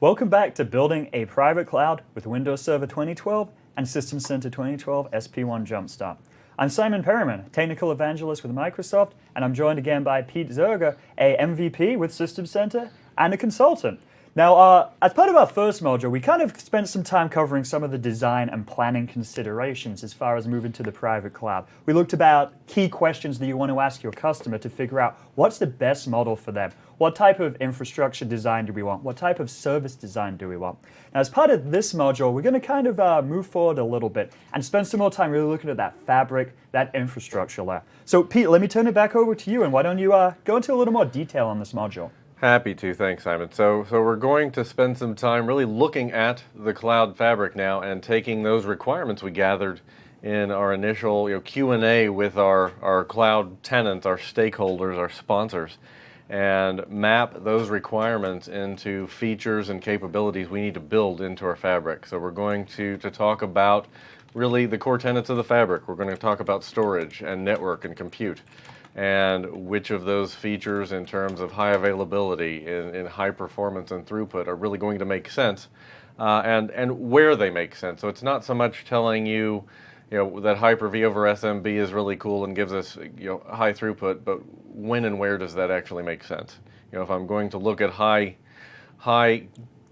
Welcome back to Building a Private Cloud with Windows Server 2012 and System Center 2012 SP1 Jumpstart. I'm Simon Perriman, Technical Evangelist with Microsoft, and I'm joined again by Pete Zerger, a MVP with System Center and a consultant. Now, as part of our first module, we kind of spent some time covering some of the design and planning considerations as far as moving to the private cloud. We looked about key questions that you want to ask your customer to figure out what's the best model for them. What type of infrastructure design do we want? What type of service design do we want? Now, as part of this module, we're going to kind of move forward a little bit and spend some more time really looking at that fabric, that infrastructure layer. So, Pete, let me turn it back over to you, and why don't you go into a little more detail on this module? Happy to, thanks, Simon. So we're going to spend some time really looking at the cloud fabric now and taking those requirements we gathered in our initial Q&A with our cloud tenants, our stakeholders, our sponsors, and map those requirements into features and capabilities we need to build into our fabric. So we're going to talk about really the core tenets of the fabric. We're going to talk about storage and network and compute, and which of those features in terms of high availability, in high performance and throughput are really going to make sense, and where they make sense. So it's not so much telling you, that Hyper-V over SMB is really cool and gives us high throughput, but when and where does that actually make sense? If I'm going to look at high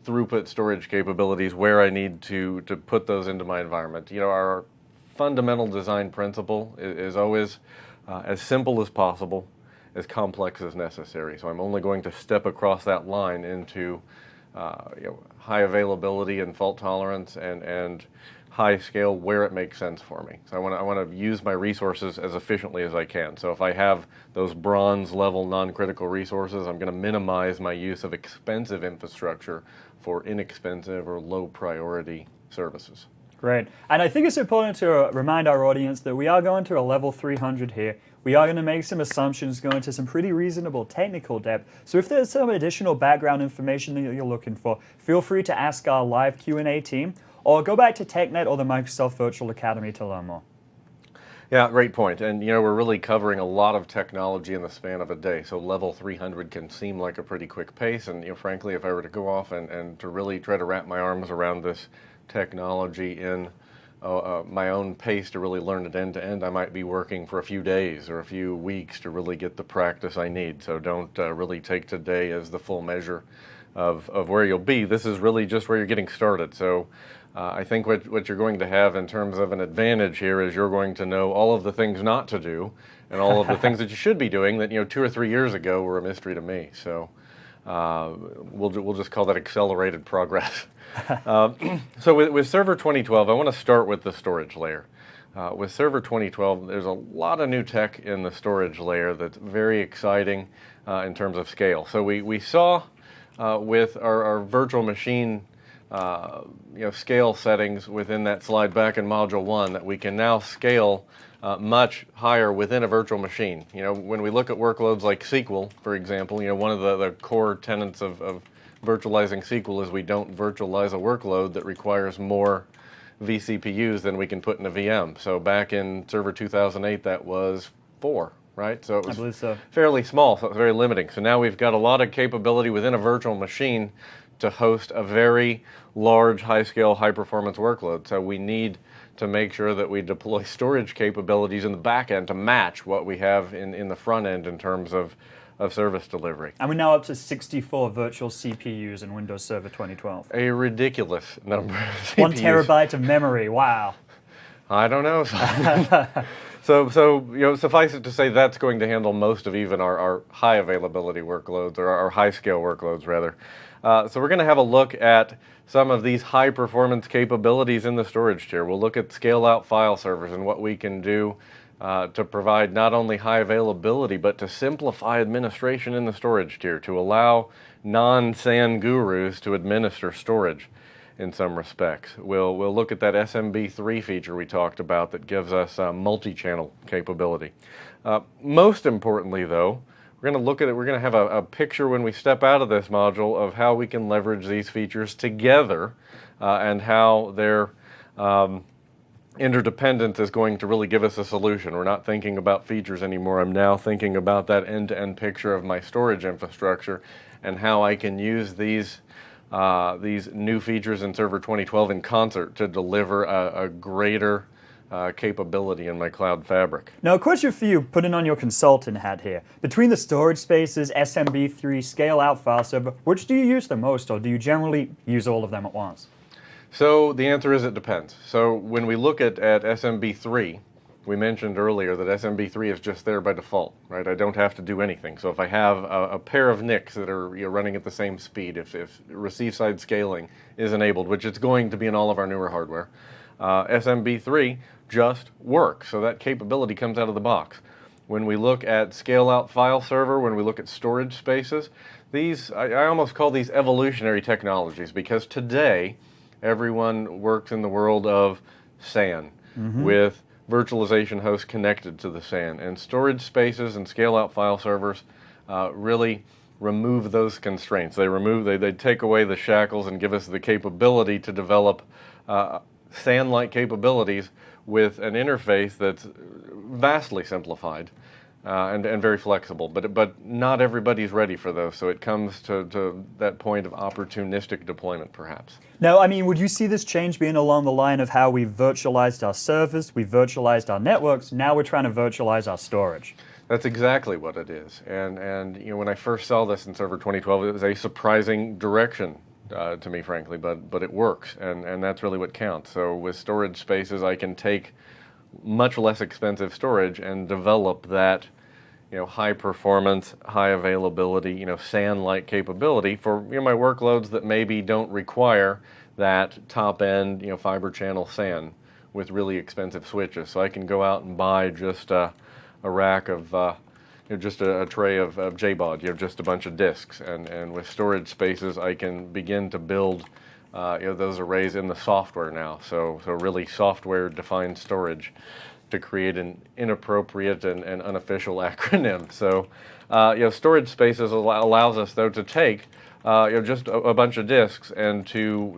throughput storage capabilities, where I need to put those into my environment. Our fundamental design principle is always as simple as possible, as complex as necessary. So I'm only going to step across that line into high availability and fault tolerance and high scale where it makes sense for me. So I want to use my resources as efficiently as I can. So if I have those bronze level non-critical resources, I'm going to minimize my use of expensive infrastructure for inexpensive or low priority services. Great. And I think it's important to remind our audience that we are going to a level 300 here. We are going to make some assumptions, go into some pretty reasonable technical depth. So if there's some additional background information that you're looking for, feel free to ask our live Q&A team, or go back to TechNet or the Microsoft Virtual Academy to learn more. Yeah, great point. And we're really covering a lot of technology in the span of a day. So level 300 can seem like a pretty quick pace. And frankly, if I were to go off and to really try to wrap my arms around this technology in my own pace to really learn it end to end, I might be working for a few days or a few weeks to really get the practice I need. So don't really take today as the full measure of where you'll be. This is really just where you're getting started. So I think what you're going to have in terms of an advantage here is you're going to know all of the things not to do and all of the things that you should be doing that 2 or 3 years ago were a mystery to me. So we'll just call that accelerated progress. So with Server 2012, I want to start with the storage layer. With Server 2012, there's a lot of new tech in the storage layer that's very exciting in terms of scale. So we saw with our virtual machine scale settings within that slide back in Module 1 that we can now scale much higher within a virtual machine. When we look at workloads like SQL, for example, one of the core tenets of virtualizing SQL is we don't virtualize a workload that requires more vCPUs than we can put in a VM. So back in Server 2008, that was 4, right? So it was fairly small, so it was very limiting. So now we've got a lot of capability within a virtual machine to host a very large, high-scale, high-performance workload. So we need to make sure that we deploy storage capabilities in the back end to match what we have in the front end in terms of service delivery. And we're now up to 64 virtual CPUs in Windows Server 2012. A ridiculous number of CPUs. 1 terabyte of memory, wow. I don't know. So suffice it to say that's going to handle most of even our high availability workloads, or our high scale workloads rather. So we're going to have a look at some of these high performance capabilities in the storage tier. We'll look at scale out file servers and what we can do to provide not only high availability, but to simplify administration in the storage tier, to allow non-SAN gurus to administer storage in some respects. We'll look at that SMB3 feature we talked about that gives us multi-channel capability. Most importantly, though, we're going to look at it. We're going to have a picture when we step out of this module of how we can leverage these features together and how their interdependence is going to really give us a solution. We're not thinking about features anymore. I'm now thinking about that end-to-end picture of my storage infrastructure and how I can use these these new features in Server 2012 in concert to deliver a greater capability in my cloud fabric. Now, a question for you, putting on your consultant hat here. Between the storage spaces, SMB3, scale-out file server, which do you use the most, or do you generally use all of them at once? So the answer is it depends. So when we look at SMB3, we mentioned earlier that SMB3 is just there by default, right? I don't have to do anything. So if I have a pair of NICs that are running at the same speed, if receive side scaling is enabled, which it's going to be in all of our newer hardware, SMB3 just works. So that capability comes out of the box. When we look at scale-out file server, when we look at storage spaces, these, I almost call these evolutionary technologies, because today everyone works in the world of SAN with virtualization hosts connected to the SAN. And storage spaces and scale-out file servers really remove those constraints. They take away the shackles and give us the capability to develop SAN-like capabilities with an interface that's vastly simplified and very flexible. But not everybody's ready for those, so it comes to that point of opportunistic deployment, perhaps. Now, I mean, would you see this change being along the line of how we virtualized our servers, we virtualized our networks, now we're trying to virtualize our storage? That's exactly what it is. And when I first saw this in Server 2012, it was a surprising direction to me, frankly, but it works, and that's really what counts. So with storage spaces, I can take much less expensive storage and develop that high performance, high availability, SAN-like capability for my workloads that maybe don't require that top-end fiber channel SAN with really expensive switches. So I can go out and buy just a rack of just a tray of JBOD, just a bunch of disks, and with storage spaces I can begin to build those arrays in the software now. So really software-defined storage to create an inappropriate and unofficial acronym. So storage spaces allows us though to take just a bunch of disks and to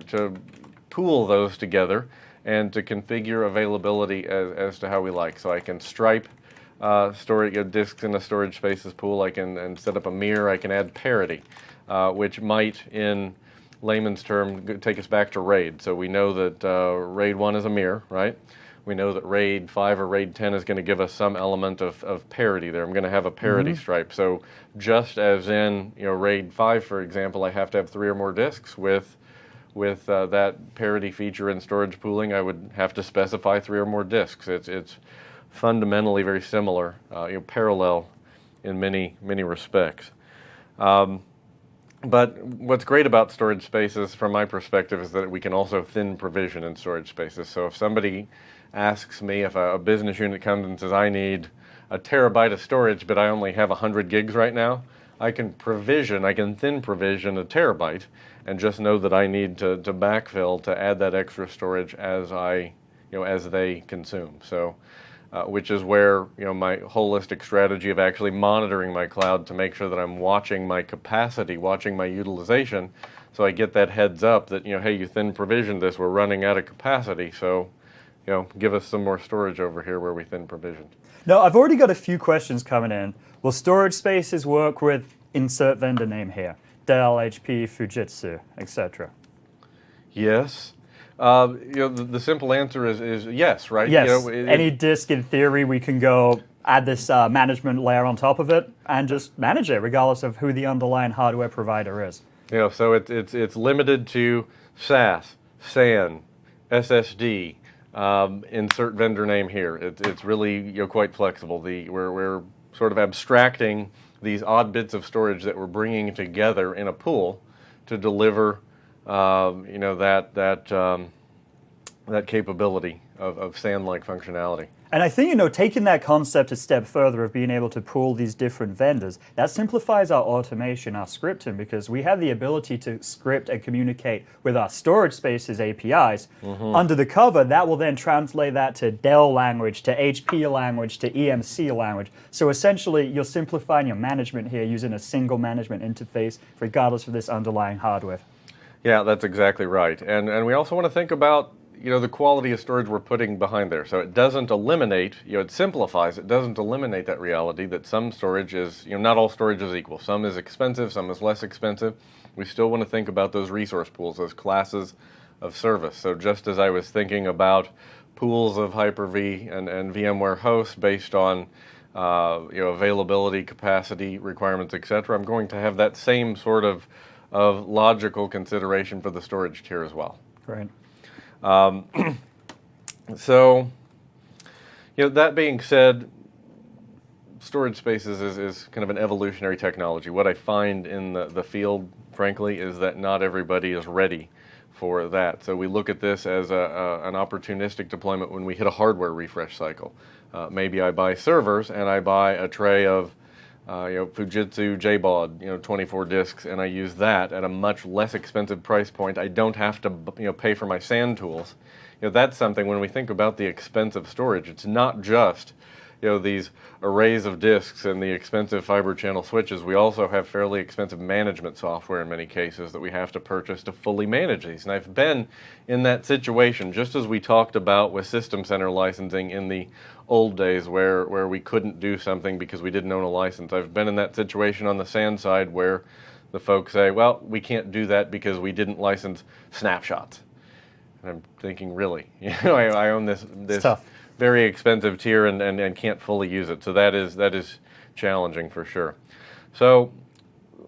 pool those together and to configure availability as to how we like. So I can stripe storage disks in a storage spaces pool. I can set up a mirror. I can add parity, which might, in layman's term, take us back to RAID. So we know that RAID 1 is a mirror, right? We know that RAID 5 or RAID 10 is going to give us some element of parity there. I'm going to have a parity stripe. So just as in RAID 5, for example, I have to have 3 or more disks. With that parity feature in storage pooling, I would have to specify 3 or more disks. It's fundamentally very similar, parallel in many respects. But what's great about storage spaces, from my perspective, is that we can also thin provision in storage spaces. So if somebody asks me, if a business unit comes and says, I need a terabyte of storage, but I only have 100 gigs right now, I can thin provision a terabyte and just know that I need to backfill to add that extra storage as they consume. So, which is where my holistic strategy of actually monitoring my cloud to make sure that I'm watching my capacity, watching my utilization, so I get that heads up that hey, you thin provisioned this, we're running out of capacity, so give us some more storage over here where we thin provisioned. Now, I've already got a few questions coming in. Will storage spaces work with insert vendor name here? Dell, HP, Fujitsu, etc. Yes. The simple answer is yes, right? Yes. Any disk, in theory, we can go add this management layer on top of it and just manage it, regardless of who the underlying hardware provider is. So it's limited to SAS, SAN, SSD. Insert vendor name here. It's really quite flexible. We're sort of abstracting these odd bits of storage that we're bringing together in a pool to deliver that capability of SAN-like functionality. And I think, taking that concept a step further of being able to pool these different vendors, that simplifies our automation, our scripting, because we have the ability to script and communicate with our storage spaces APIs. Under the cover, that will then translate that to Dell language, to HP language, to EMC language. So essentially, you're simplifying your management here using a single management interface, regardless of this underlying hardware. Yeah, that's exactly right. And we also want to think about the quality of storage we're putting behind there. So it doesn't eliminate, it simplifies, it doesn't eliminate that reality that some storage is, not all storage is equal. Some is expensive, some is less expensive. We still want to think about those resource pools, those classes of service. So just as I was thinking about pools of Hyper-V and VMware hosts based on availability, capacity requirements, etc., I'm going to have that same sort of logical consideration for the storage tier as well. Great. So, that being said, storage spaces is kind of an evolutionary technology. What I find in the field, frankly, is that not everybody is ready for that. So we look at this as an opportunistic deployment when we hit a hardware refresh cycle. Maybe I buy servers and I buy a tray of Fujitsu JBOD, 24 disks, and I use that at a much less expensive price point. I don't have to, pay for my SAN tools. That's something when we think about the expense of storage. It's not just, these arrays of disks and the expensive fiber channel switches. We also have fairly expensive management software in many cases that we have to purchase to fully manage these. And I've been in that situation, just as we talked about with System Center licensing in the old days where we couldn't do something because we didn't own a license. I've been in that situation on the SAN side where the folks say, well, we can't do that because we didn't license snapshots. And I'm thinking, really? I own this very expensive tier and can't fully use it. So that is challenging for sure. So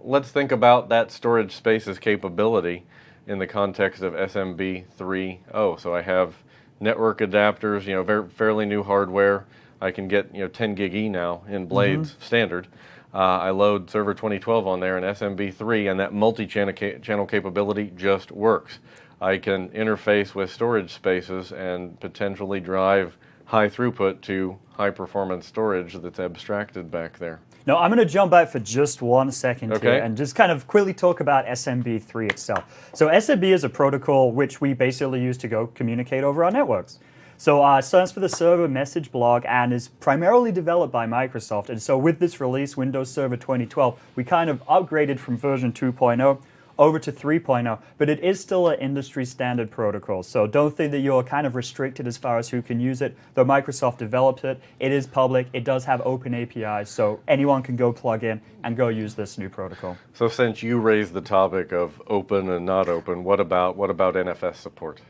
let's think about that storage space's capability in the context of SMB 3.0. So I have network adapters, fairly new hardware. I can get 10 gig E now in Blades standard. I load Server 2012 on there in SMB3, and that multi-channel capability just works. I can interface with storage spaces and potentially drive high throughput to high performance storage that's abstracted back there. Now, I'm going to jump back for just 1 second Okay. here and just kind of quickly talk about SMB3 itself. So SMB is a protocol which we basically use to go communicate over our networks. So it stands for the Server Message Block and is primarily developed by Microsoft. And so with this release, Windows Server 2012, we kind of upgraded from version 2.0 over to 3.0, but it is still an industry standard protocol. So don't think that you're kind of restricted as far as who can use it. Though Microsoft developed it, it is public, it does have open APIs, so anyone can go plug in and go use this new protocol. So since you raised the topic of open and not open, what about NFS support?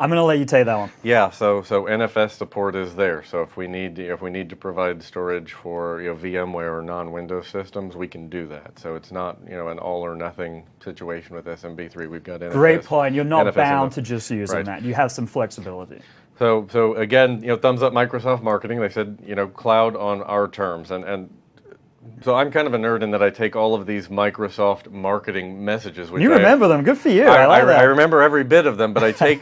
I'm going to let you take that one. Yeah, so NFS support is there. So if we need to provide storage for VMware or non-Windows systems, we can do that. So it's not an all or nothing situation with SMB3. We've got NFS. Great point. You're not NFS bound to just using that. You have some flexibility. So again, thumbs up Microsoft marketing. They said cloud on our terms, and so I'm kind of a nerd in that I take all of these Microsoft marketing messages. Which you remember them? Good for you. I like that. I remember every bit of them, but I take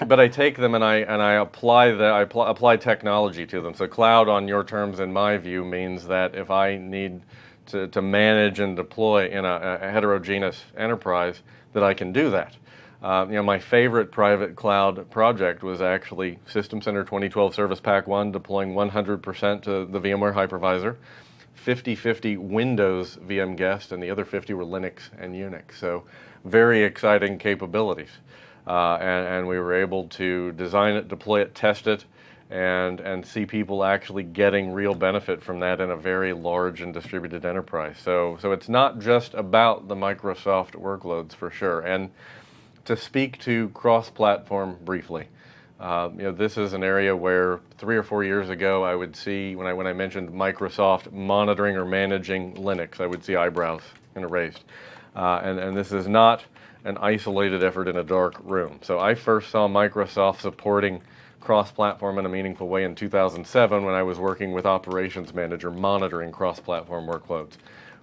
them and I apply technology to them. So cloud on your terms, in my view, means that if I need to manage and deploy in a heterogeneous enterprise, that I can do that. My favorite private cloud project was actually System Center 2012 Service Pack 1, deploying 100% to the VMware hypervisor. 50-50 Windows VM guest, and the other 50 were Linux and Unix. So very exciting capabilities. And we were able to design it, deploy it, test it, and see people actually getting real benefit from that in a very large and distributed enterprise. So it's not just about the Microsoft workloads for sure. And to speak to cross-platform briefly, this is an area where 3 or 4 years ago I would see, when I mentioned Microsoft monitoring or managing Linux, I would see eyebrows kind of raised. And this is not an isolated effort in a dark room. So I first saw Microsoft supporting cross-platform in a meaningful way in 2007 when I was working with Operations Manager monitoring cross-platform workloads.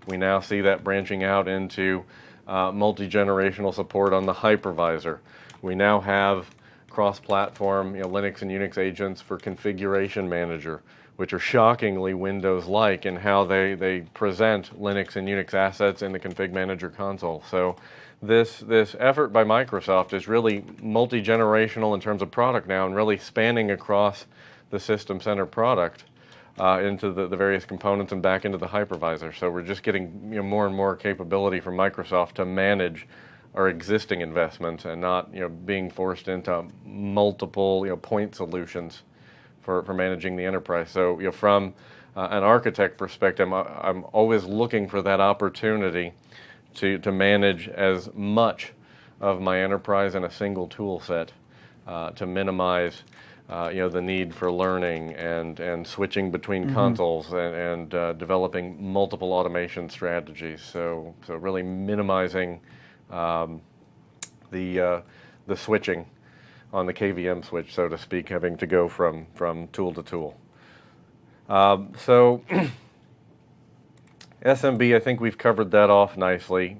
We now see that branching out into multi-generational support on the hypervisor. We now have cross-platform Linux and Unix agents for Configuration Manager, which are shockingly Windows-like in how they present Linux and Unix assets in the Config Manager console. So this effort by Microsoft is really multi-generational in terms of product now and really spanning across the System Center product into the various components and back into the hypervisor. So we're just getting more and more capability from Microsoft to manage our existing investments and not being forced into multiple point solutions for managing the enterprise. So from an architect perspective, I'm always looking for that opportunity to manage as much of my enterprise in a single tool set to minimize the need for learning and switching between consoles and developing multiple automation strategies. So really minimizing the switching on the KVM switch, so to speak, having to go from tool to tool. So SMB, I think we've covered that off nicely.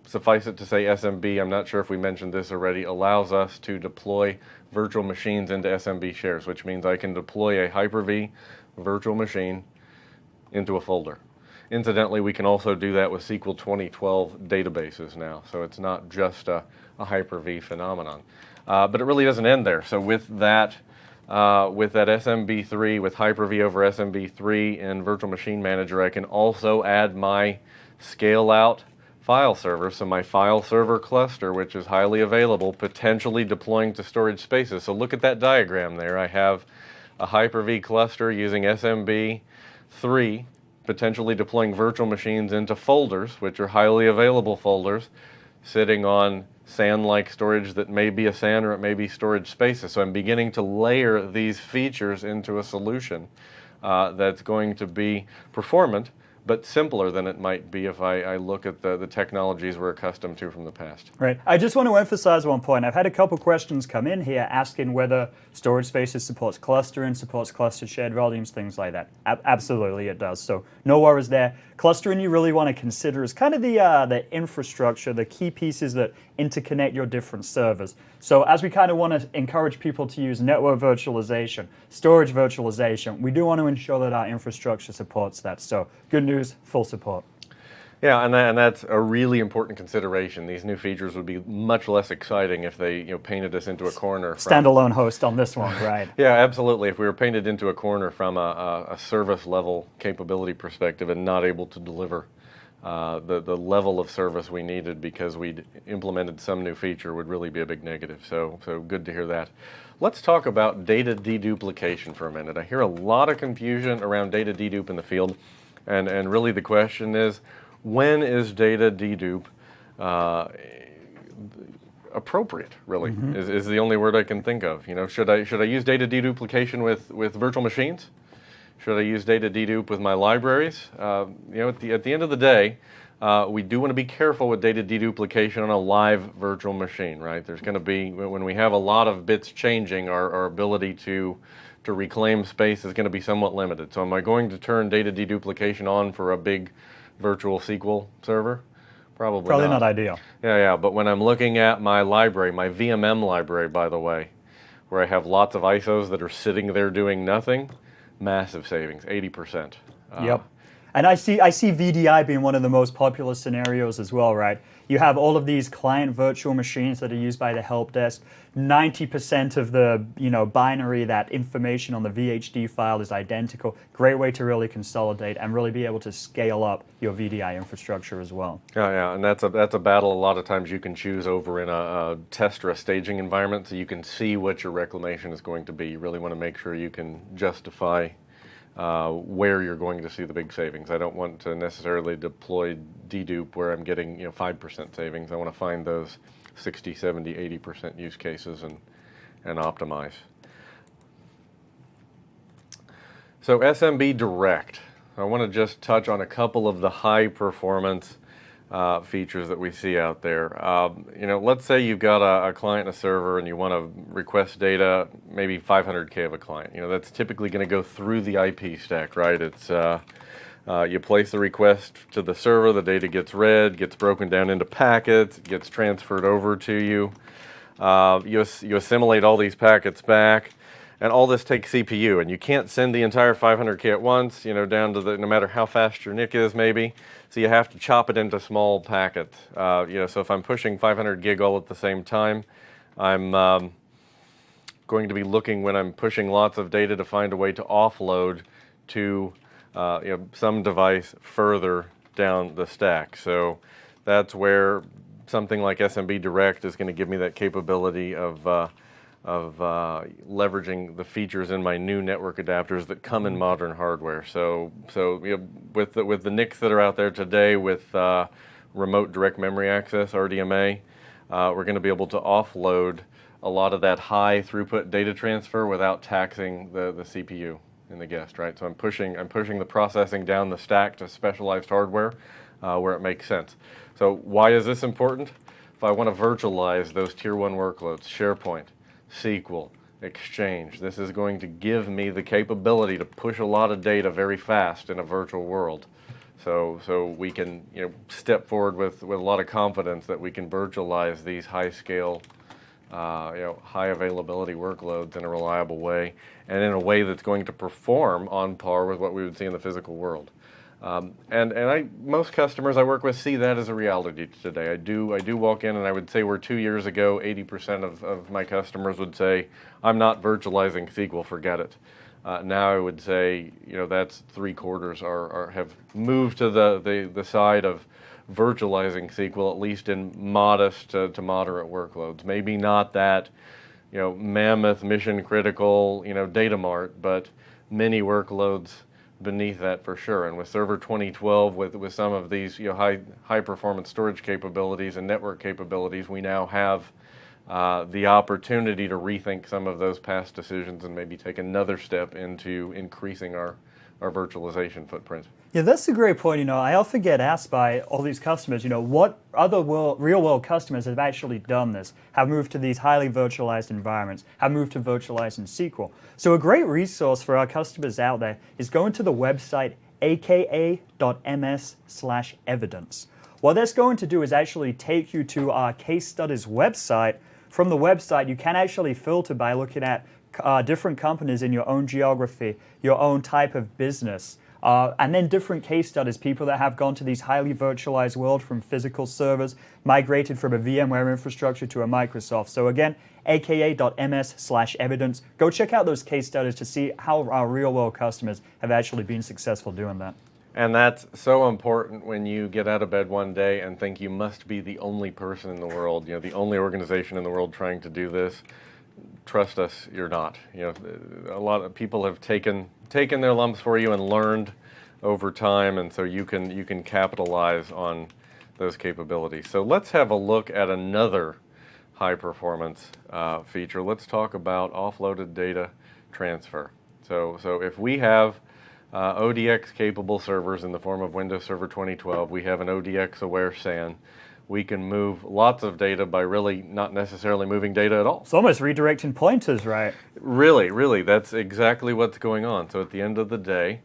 Suffice it to say, SMB, I'm not sure if we mentioned this already, allows us to deploy virtual machines into SMB shares, which means I can deploy a Hyper-V virtual machine into a folder. Incidentally, we can also do that with SQL 2012 databases now, so it's not just a Hyper-V phenomenon. But it really doesn't end there. So with that SMB3, with Hyper-V over SMB3 in Virtual Machine Manager, I can also add my scale-out file server, so my file server cluster, which is highly available, potentially deploying to storage spaces. So look at that diagram there. I have a Hyper-V cluster using SMB3, potentially deploying virtual machines into folders, which are highly available folders, sitting on SAN-like storage that may be a SAN or it may be storage spaces. So I'm beginning to layer these features into a solution that's going to be performant, but simpler than it might be if I look at the technologies we're accustomed to from the past. Right. I just want to emphasize one point. I've had a couple questions come in here asking whether storage spaces supports clustering, supports clustered shared volumes, things like that. Absolutely it does. So no worries there. Clustering you really want to consider is kind of the infrastructure, the key pieces that interconnect your different servers. So as we kind of want to encourage people to use network virtualization, storage virtualization, we do want to ensure that our infrastructure supports that. So good news, full support. Yeah, and that's a really important consideration. These new features would be much less exciting if they painted us into a corner. Standalone host on this one, right? Yeah, absolutely. If we were painted into a corner from a service level capability perspective and not able to deliver the level of service we needed because we'd implemented some new feature would really be a big negative. So good to hear that. Let's talk about data deduplication for a minute. I hear a lot of confusion around data dedupe in the field, and really the question is, when is data dedupe appropriate? Really, is the only word I can think of. Should I use data deduplication with virtual machines? Should I use data dedupe with my libraries? At the end of the day, we do want to be careful with data deduplication on a live virtual machine, right? There's going to be, when we have a lot of bits changing, our ability to reclaim space is going to be somewhat limited. So am I going to turn data deduplication on for a big virtual SQL server? Probably not ideal. Yeah, but when I'm looking at my library, my VMM library, by the way, where I have lots of ISOs that are sitting there doing nothing, massive savings, 80%. Yep. And I see VDI being one of the most popular scenarios as well, right? You have all of these client virtual machines that are used by the help desk. 90% of the binary, that information on the VHD file is identical. Great way to really consolidate and really be able to scale up your VDI infrastructure as well. Yeah, and that's a battle a lot of times you can choose over in a test or a staging environment, so you can see what your reclamation is going to be. You really want to make sure you can justify where you're going to see the big savings. I don't want to necessarily deploy dedupe where I'm getting 5% savings. I want to find those 60, 70, 80% use cases and optimize. So SMB Direct. I want to just touch on a couple of the high performance features that we see out there. Let's say you've got a client and a server and you want to request data, maybe 500K of a client. That's typically going to go through the IP stack, right? It's you place the request to the server, the data gets read, gets broken down into packets, gets transferred over to you. You assimilate all these packets back, and all this takes CPU, and you can't send the entire 500K at once, down to no matter how fast your NIC is maybe. So you have to chop it into small packets. So if I'm pushing 500 gig all at the same time, I'm going to be looking when I'm pushing lots of data to find a way to offload to some device further down the stack. So that's where something like SMB Direct is going to give me that capability of leveraging the features in my new network adapters that come in modern hardware. So you know, with the NICs that are out there today, with remote direct memory access (RDMA), we're going to be able to offload a lot of that high throughput data transfer without taxing the CPU in the guest, right? So I'm pushing the processing down the stack to specialized hardware where it makes sense. So why is this important? If I want to virtualize those tier 1 workloads, SharePoint, SQL, Exchange, this is going to give me the capability to push a lot of data very fast in a virtual world. So we can, you know, step forward with a lot of confidence that we can virtualize these high scale, you know, high availability workloads in a reliable way, and in a way that's going to perform on par with what we would see in the physical world. Most customers I work with see that as a reality today. I do walk in, and I would say where 2 years ago 80% of my customers would say, I'm not virtualizing SQL, forget it. Now I would say, you know, that's 3/4 have moved to the side of virtualizing SQL, at least in modest to moderate workloads. Maybe not that, you know, mammoth mission critical, you know, data mart, but many workloads beneath that for sure. And with Server 2012, with some of these, you know, high performance storage capabilities and network capabilities, we now have the opportunity to rethink some of those past decisions and maybe take another step into increasing our virtualization footprint. Yeah, that's a great point. You know, I often get asked by all these customers, you know, what other real-world customers have actually done this, have moved to these highly virtualized environments, have moved to virtualizing SQL. So a great resource for our customers out there is going to the website aka.ms/evidence. What that's going to do is actually take you to our case studies website. From the website, you can actually filter by looking at different companies in your own geography, your own type of business. And then different case studies, people that have gone to these highly virtualized world from physical servers, migrated from a VMware infrastructure to a Microsoft. So again, aka.ms/evidence. Go check out those case studies to see how our real world customers have actually been successful doing that. And that's so important when you get out of bed one day and think you must be the only person in the world, you know, the only organization in the world trying to do this. Trust us, you're not. You know, a lot of people have taken their lumps for you and learned over time, and so you can capitalize on those capabilities. So let's have a look at another high performance feature. Let's talk about offloaded data transfer. So if we have ODX capable servers in the form of Windows Server 2012, we have an ODX aware SAN. We can move lots of data by really not necessarily moving data at all. It's almost redirecting pointers, right? Really, that's exactly what's going on. So at the end of the day,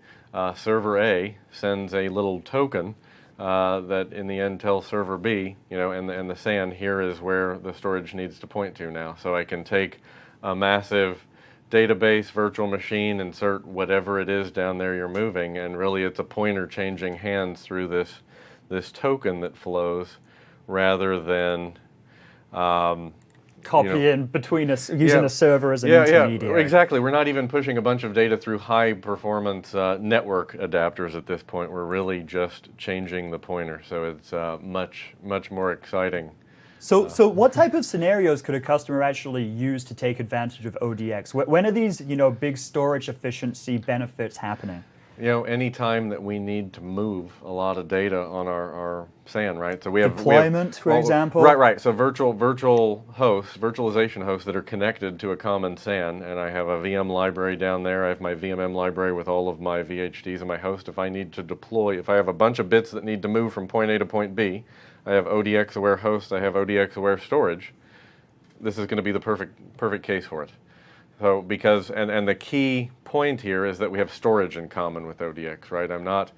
server A sends a little token that in the end tells server B, you know, and the SAN here is where the storage needs to point to now. So I can take a massive database, virtual machine, insert whatever it is down there you're moving, and really it's a pointer changing hands through this token that flows, rather than copying between us, using a server as an intermediary. Yeah, exactly. We're not even pushing a bunch of data through high performance network adapters at this point. We're really just changing the pointer, so it's much more exciting. So what type of scenarios could a customer actually use to take advantage of ODX? When are these, you know, big storage efficiency benefits happening? You know, any time that we need to move a lot of data on our SAN, right? So we have deployment, for example. Right. So virtualization hosts that are connected to a common SAN, and I have a VM library down there. I have my VMM library with all of my VHDs and my host. If I need to deploy, if I have a bunch of bits that need to move from point A to point B, I have ODX aware host. I have ODX aware storage. This is going to be the perfect case for it. So because, and the key point here is that we have storage in common with ODX, right? I'm not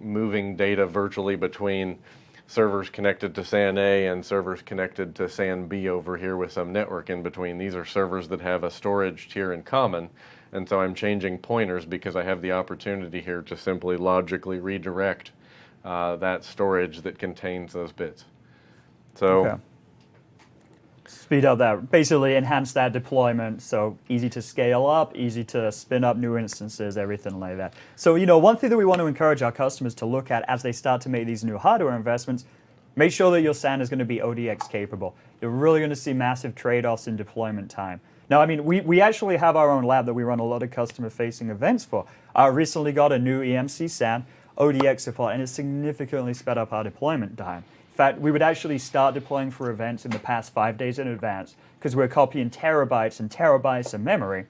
moving data virtually between servers connected to SAN A and servers connected to SAN B over here with some network in between. These are servers that have a storage tier in common, and so I'm changing pointers because I have the opportunity here to simply logically redirect that storage that contains those bits. So. Okay. Speed up that, basically enhance that deployment, so easy to scale up, easy to spin up new instances, everything like that. So, you know, one thing that we want to encourage our customers to look at as they start to make these new hardware investments, make sure that your SAN is going to be ODX capable. You're really going to see massive trade-offs in deployment time. Now, I mean, we actually have our own lab that we run a lot of customer-facing events for. I recently got a new EMC SAN, ODX support, and it significantly sped up our deployment time. In fact, we would actually start deploying for events in the past 5 days in advance because we're copying terabytes and terabytes of memory.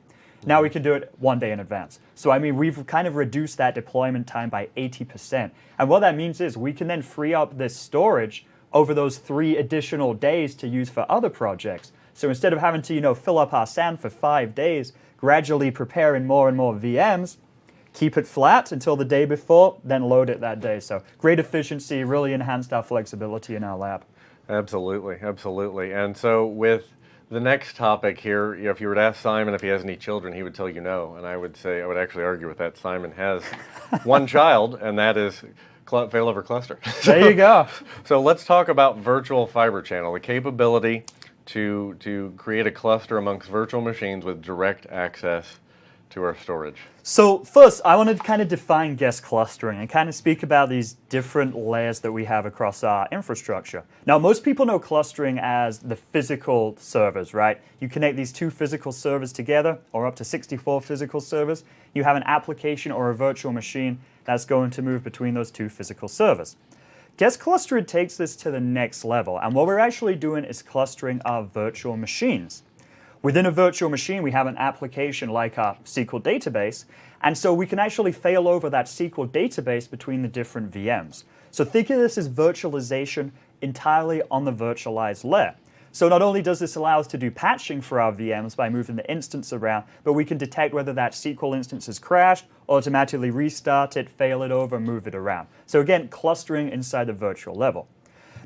Now we can do it 1 day in advance. So I mean, we've kind of reduced that deployment time by 80%. And what that means is we can then free up this storage over those 3 additional days to use for other projects. So instead of having to, fill up our SAN for 5 days, gradually preparing more and more VMs, keep it flat until the day before, then load it that day. So great efficiency, really enhanced our flexibility in our lab. Absolutely, absolutely. And so with the next topic here, if you were to ask Simon if he has any children, he would tell you no. And I would actually argue with that. Simon has one child, and that is failover cluster. There you go. So let's talk about virtual fiber channel, the capability to create a cluster amongst virtual machines with direct access to our storage. So first, I want to kind of define guest clustering and kind of speak about these different layers that we have across our infrastructure. Now, most people know clustering as the physical servers, right? You connect these 2 physical servers together, or up to 64 physical servers. You have an application or a virtual machine that's going to move between those 2 physical servers. Guest clustering takes this to the next level, and what we're actually doing is clustering our virtual machines. Within a virtual machine, we have an application like our SQL database, and so we can actually fail over that SQL database between the different VMs. So think of this as virtualization entirely on the virtualized layer. So not only does this allow us to do patching for our VMs by moving the instance around, but we can detect whether that SQL instance has crashed, automatically restart it, fail it over, move it around. So again, clustering inside the virtual level.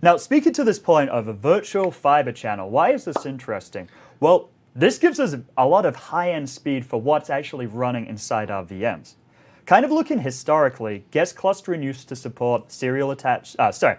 Now, speaking to this point of a virtual fiber channel, why is this interesting? Well, this gives us a lot of high-end speed for what's actually running inside our VMs. Kind of looking historically, guest clustering used to support iSCSI,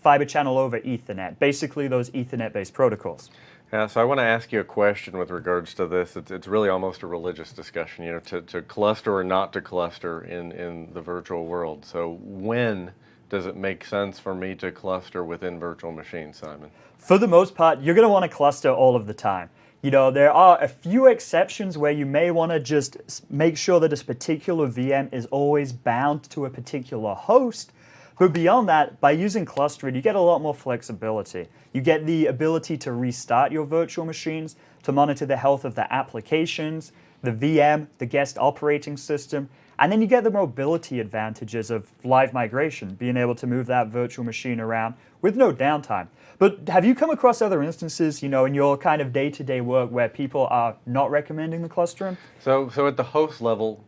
fiber channel over Ethernet, basically those Ethernet-based protocols. Yeah, so I want to ask you a question with regards to this. It's really almost a religious discussion, to cluster or not to cluster in the virtual world. So when does it make sense for me to cluster within virtual machines, Simon? For the most part, you're going to want to cluster all of the time. There are a few exceptions where you may want to just make sure that this particular VM is always bound to a particular host. But beyond that, by using clustering, you get a lot more flexibility. You get the ability to restart your virtual machines, to monitor the health of the applications, the VM, the guest operating system, and then you get the mobility advantages of live migration, being able to move that virtual machine around with no downtime. But have you come across other instances, in your kind of day-to-day work where people are not recommending the clustering? So at the host level,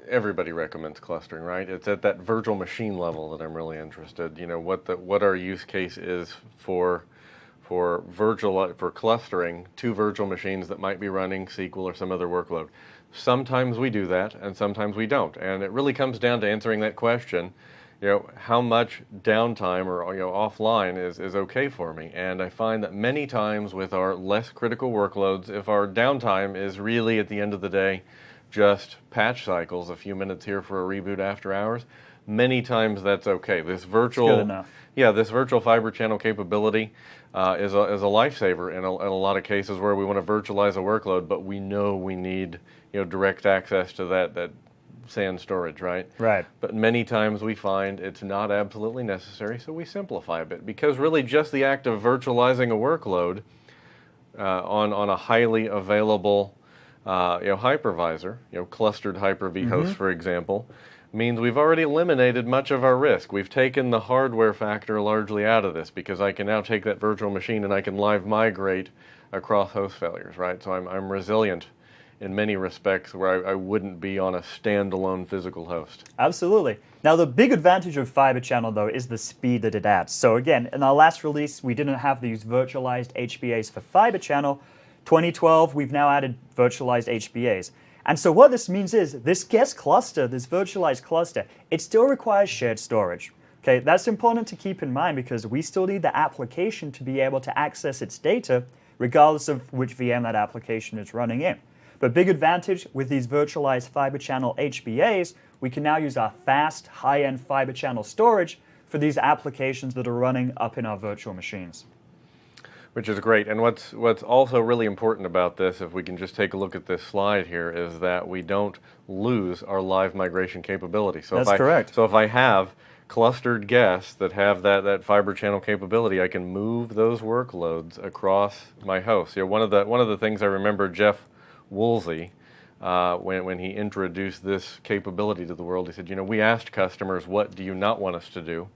everybody recommends clustering, right? It's at that virtual machine level that I'm really interested. What our use case is for clustering 2 virtual machines that might be running SQL or some other workload. Sometimes we do that, and sometimes we don't. And it really comes down to answering that question. How much downtime or offline is okay for me? And I find that many times with our less critical workloads, if our downtime is really at the end of the day just patch cycles, a few minutes here for a reboot after hours, many times that's okay. This virtual fiber channel capability is a lifesaver in a lot of cases where we want to virtualize a workload, but we know we need direct access to that SAN storage, right? Right. But many times we find it's not absolutely necessary, so we simplify a bit, because really just the act of virtualizing a workload on a highly available hypervisor, clustered Hyper-V host, for example, means we've already eliminated much of our risk. We've taken the hardware factor largely out of this, because I can now take that virtual machine and I can live migrate across host failures, right? So I'm resilient in many respects where I wouldn't be on a standalone physical host. Absolutely. Now, the big advantage of Fiber Channel, though, is the speed that it adds. So again, in our last release, we didn't have these virtualized HBAs for Fiber Channel. 2012, we've now added virtualized HBAs. And so what this means is this guest cluster, this virtualized cluster, it still requires shared storage. Okay, that's important to keep in mind because we still need the application to be able to access its data regardless of which VM that application is running in. But big advantage with these virtualized Fiber Channel HBAs, we can now use our fast, high-end Fiber Channel storage for these applications that are running up in our virtual machines. Which is great. And what's also really important about this, if we can just take a look at this slide here, is that we don't lose our live migration capability. So That's correct. So if I have clustered guests that have that fiber channel capability, I can move those workloads across my host. You know, one of the things I remember Jeff Woolsey, when he introduced this capability to the world, he said, you know, we asked customers, what do you not want us to do?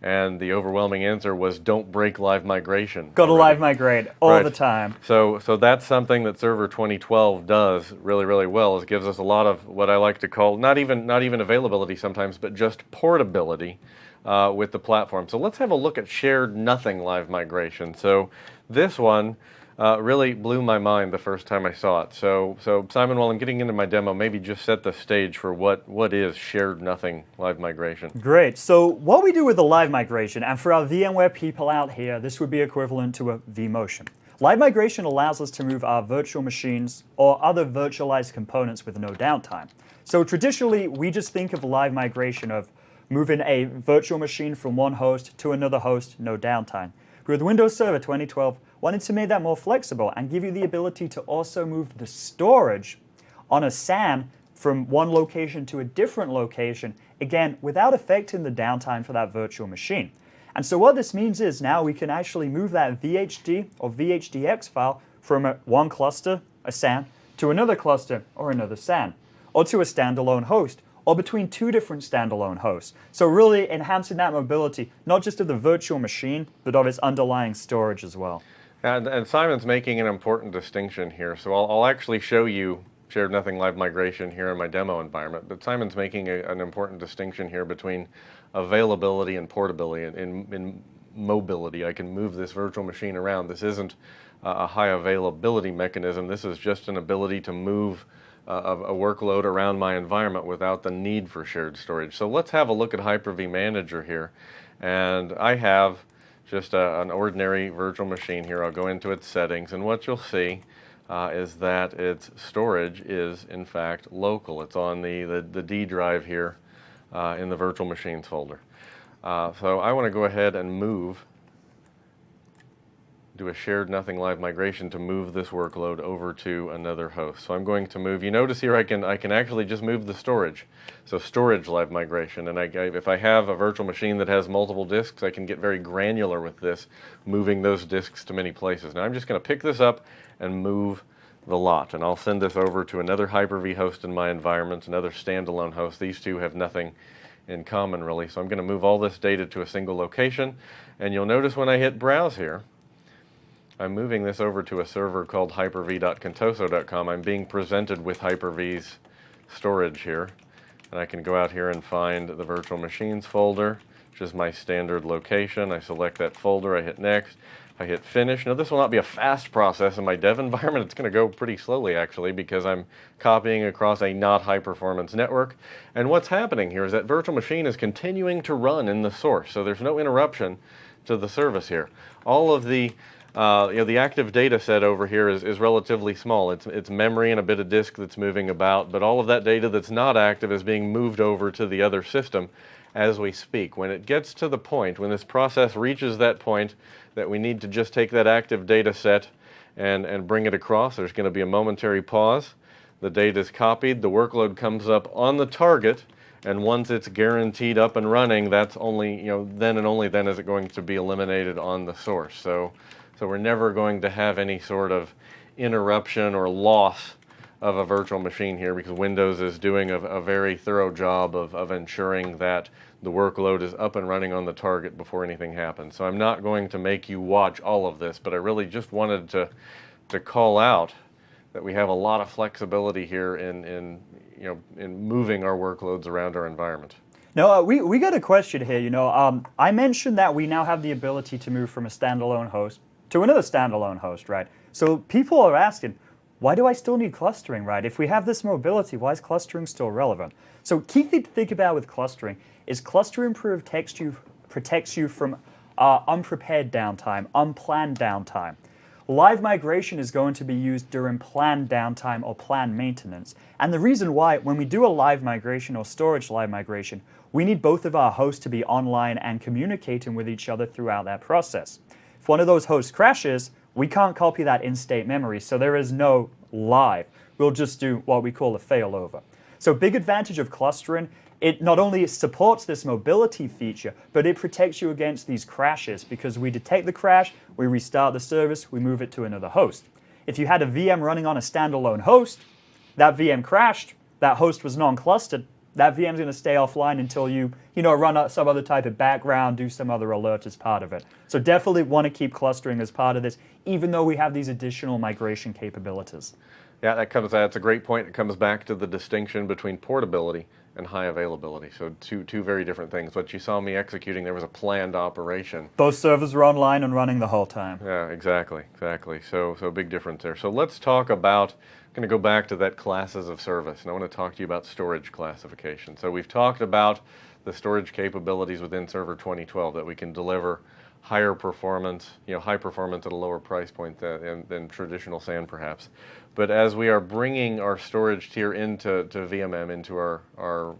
And the overwhelming answer was, don't break live migration. Got to live migrate all the time. So that's something that Server 2012 does really, really well, is it gives us a lot of what I like to call not even availability sometimes, but just portability with the platform. So let's have a look at shared nothing live migration. So this one really blew my mind the first time I saw it. So Simon, while I'm getting into my demo, maybe just set the stage for what is shared nothing live migration. Great. So what we do with the live migration, and for our VMware people out here, this would be equivalent to a vMotion. Live migration allows us to move our virtual machines or other virtualized components with no downtime. So traditionally, we just think of live migration of moving a virtual machine from one host to another host, no downtime. But with Windows Server 2012, wanted to make that more flexible and give you the ability to also move the storage on a SAN from one location to a different location, again, without affecting the downtime for that virtual machine. And so what this means is now we can actually move that VHD or VHDX file from one cluster, a SAN, to another cluster or another SAN, or to a standalone host, or between two different standalone hosts. So really enhancing that mobility, not just of the virtual machine, but of its underlying storage as well. And Simon's making an important distinction here. So I'll actually show you shared nothing live migration here in my demo environment. But Simon's making an important distinction here between availability and portability. In mobility, I can move this virtual machine around. This isn't a high availability mechanism. This is just an ability to move a workload around my environment without the need for shared storage. So let's have a look at Hyper-V Manager here. And I have just an ordinary virtual machine here. I'll go into its settings, and what you'll see is that its storage is in fact local. It's on the D drive here in the virtual machines folder. So I want to go ahead and do a shared nothing live migration to move this workload over to another host. So I'm going to move, you notice here I can actually just move the storage. So storage live migration, and if I have a virtual machine that has multiple disks, I can get very granular with this, moving those disks to many places. Now I'm just going to pick this up and move the lot, and I'll send this over to another Hyper-V host in my environment, another standalone host. These two have nothing in common really, so I'm going to move all this data to a single location, and you'll notice when I hit browse here, I'm moving this over to a server called hyperv.contoso.com. I'm being presented with Hyper-V's storage here. And I can go out here and find the virtual machines folder, which is my standard location. I select that folder, I hit next, I hit finish. Now this will not be a fast process in my dev environment. It's going to go pretty slowly actually, because I'm copying across a not high performance network. And what's happening here is that virtual machine is continuing to run in the source. So there's no interruption to the service here. All of the the active data set over here is relatively small. It's memory and a bit of disk that's moving about, but all of that data that's not active is being moved over to the other system as we speak. When it gets to the point, when this process reaches that point that we need to just take that active data set and bring it across, there's going to be a momentary pause. The data is copied, the workload comes up on the target, and once it's guaranteed up and running, that's only, then and only then is it going to be eliminated on the source. So we're never going to have any sort of interruption or loss of a virtual machine here, because Windows is doing a very thorough job of ensuring that the workload is up and running on the target before anything happens. So I'm not going to make you watch all of this, but I really just wanted to call out that we have a lot of flexibility here in moving our workloads around our environment. No, we got a question here. I mentioned that we now have the ability to move from a standalone host to another standalone host, right? So people are asking, why do I still need clustering, right? If we have this mobility, why is clustering still relevant? So key thing to think about with clustering is clustering protects you from unprepared downtime, unplanned downtime. live migration is going to be used during planned downtime or planned maintenance. And the reason why, when we do a live migration or storage live migration, we need both of our hosts to be online and communicating with each other throughout that process. If one of those hosts crashes, we can't copy that in-state memory, so there is no live. We'll just do what we call a failover. So big advantage of clustering, it not only supports this mobility feature, but it protects you against these crashes because we detect the crash, we restart the service, we move it to another host. If you had a VM running on a standalone host, that VM crashed, that host was non-clustered, that VM's going to stay offline until you run some other type of background, do some other alert as part of it. So definitely want to keep clustering as part of this, even though we have these additional migration capabilities. Yeah, that's a great point. It comes back to the distinction between portability and high availability. So two very different things. What you saw me executing, there was a planned operation. Both servers were online and running the whole time. Yeah, exactly. So big difference there. So let's talk about, I'm going to go back to that classes of service, and I want to talk to you about storage classification. So we've talked about the storage capabilities within Server 2012, that we can deliver higher performance, high performance at a lower price point than traditional SAN perhaps. But as we are bringing our storage tier into VMM, into our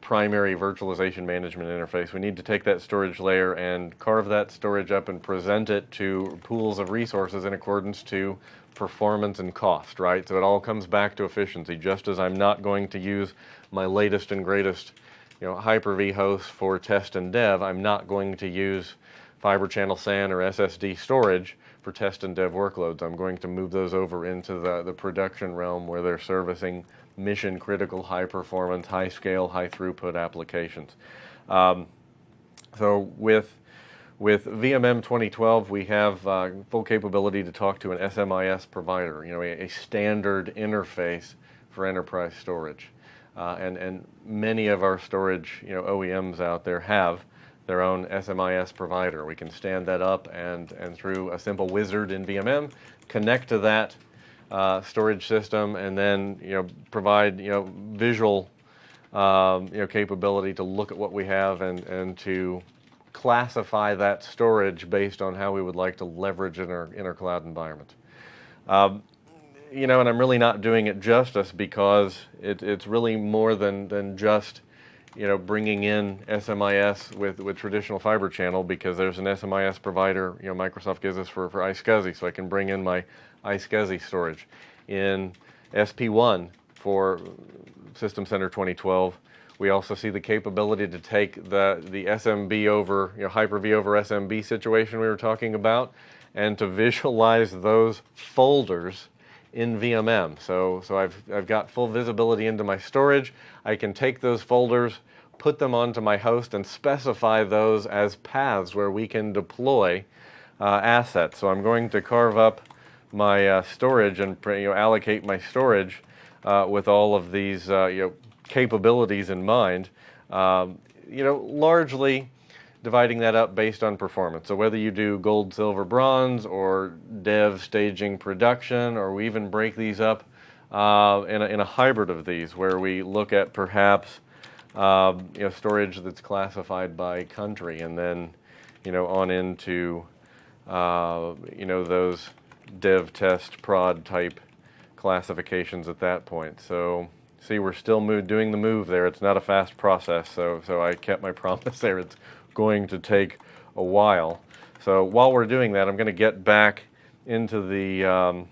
primary virtualization management interface, we need to take that storage layer and carve that storage up and present it to pools of resources in accordance to performance and cost, right? So it all comes back to efficiency. Just as I'm not going to use my latest and greatest Hyper-V host for test and dev, I'm not going to use Fiber Channel SAN or SSD storage for test and dev workloads. I'm going to move those over into the production realm where they're servicing mission critical, high performance, high scale, high throughput applications. So with VMM 2012, we have full capability to talk to an SMIS provider, a standard interface for enterprise storage. And many of our storage OEMs out there have their own SMIS provider. We can stand that up and through a simple wizard in VMM, connect to that storage system, and then provide visual capability to look at what we have and to classify that storage based on how we would like to leverage in our cloud environment. And I'm really not doing it justice because it's really more than just bringing in SMIS with traditional fiber channel, because there's an SMIS provider Microsoft gives us for iSCSI, so I can bring in my iSCSI storage. In SP1 for System Center 2012, we also see the capability to take the SMB over, Hyper-V over SMB situation we were talking about, and to visualize those folders in VMM. So I've got full visibility into my storage. I can take those folders, put them onto my host, and specify those as paths where we can deploy assets. So I'm going to carve up my storage and allocate my storage with all of these capabilities in mind. Largely dividing that up based on performance. So whether you do gold, silver, bronze, or dev, staging, production, or we even break these up in a hybrid of these, where we look at perhaps storage that's classified by country, and then on into those dev, test, prod type classifications at that point. So see, we're still doing the move there. It's not a fast process, so I kept my promise there. It's going to take a while. So while we're doing that, I'm going to get back into the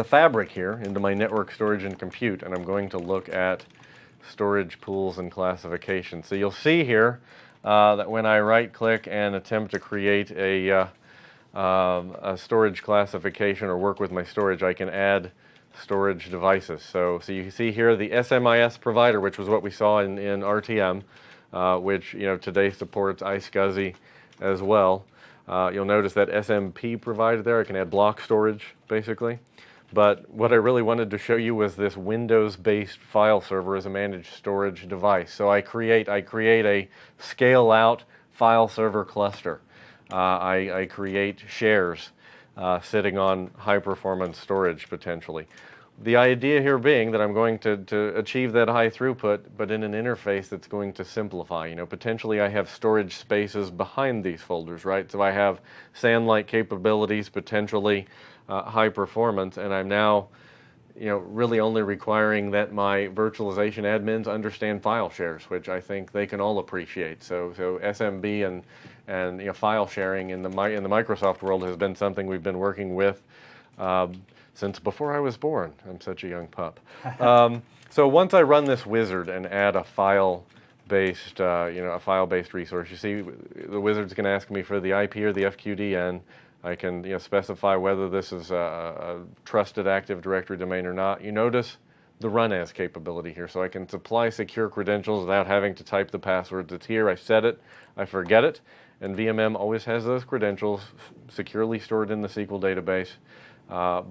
fabric here, into my network storage and compute, and I'm going to look at storage pools and classification. So you'll see here that when I right-click and attempt to create a storage classification or work with my storage, I can add storage devices. So you can see here the SMIS provider, which was what we saw in RTM, which today supports iSCSI as well. You'll notice that SMP provided there. I can add block storage basically. But what I really wanted to show you was this Windows-based file server as a managed storage device. So I create a scale-out file server cluster. I create shares sitting on high-performance storage potentially. The idea here being that I'm going to achieve that high throughput, but in an interface that's going to simplify. You know, potentially I have storage spaces behind these folders, right? So I have SAN-like capabilities, potentially high performance, and I'm now, you know, really only requiring that my virtualization admins understand file shares, which I think they can all appreciate. So SMB and you know, file sharing in the Microsoft world has been something we've been working with since before I was born. I'm such a young pup. So once I run this wizard and add a file-based, a file-based resource, you see the wizard's going to ask me for the IP or the FQDN. I can, you know, specify whether this is a trusted Active Directory domain or not. You notice the run as capability here, so I can supply secure credentials without having to type the passwords. It's here. I set it. I forget it, and VMM always has those credentials securely stored in the SQL database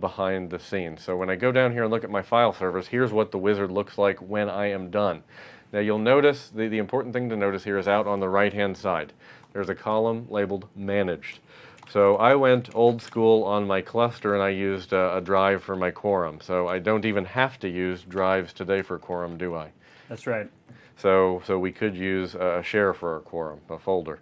behind the scenes. So when I go down here and look at my file servers, here's what the wizard looks like when I am done. Now you'll notice the important thing to notice here is out on the right-hand side. There's a column labeled Managed. So I went old school on my cluster and I used a drive for my quorum. So I don't even have to use drives today for quorum, do I? That's right. So we could use a share for our quorum, a folder.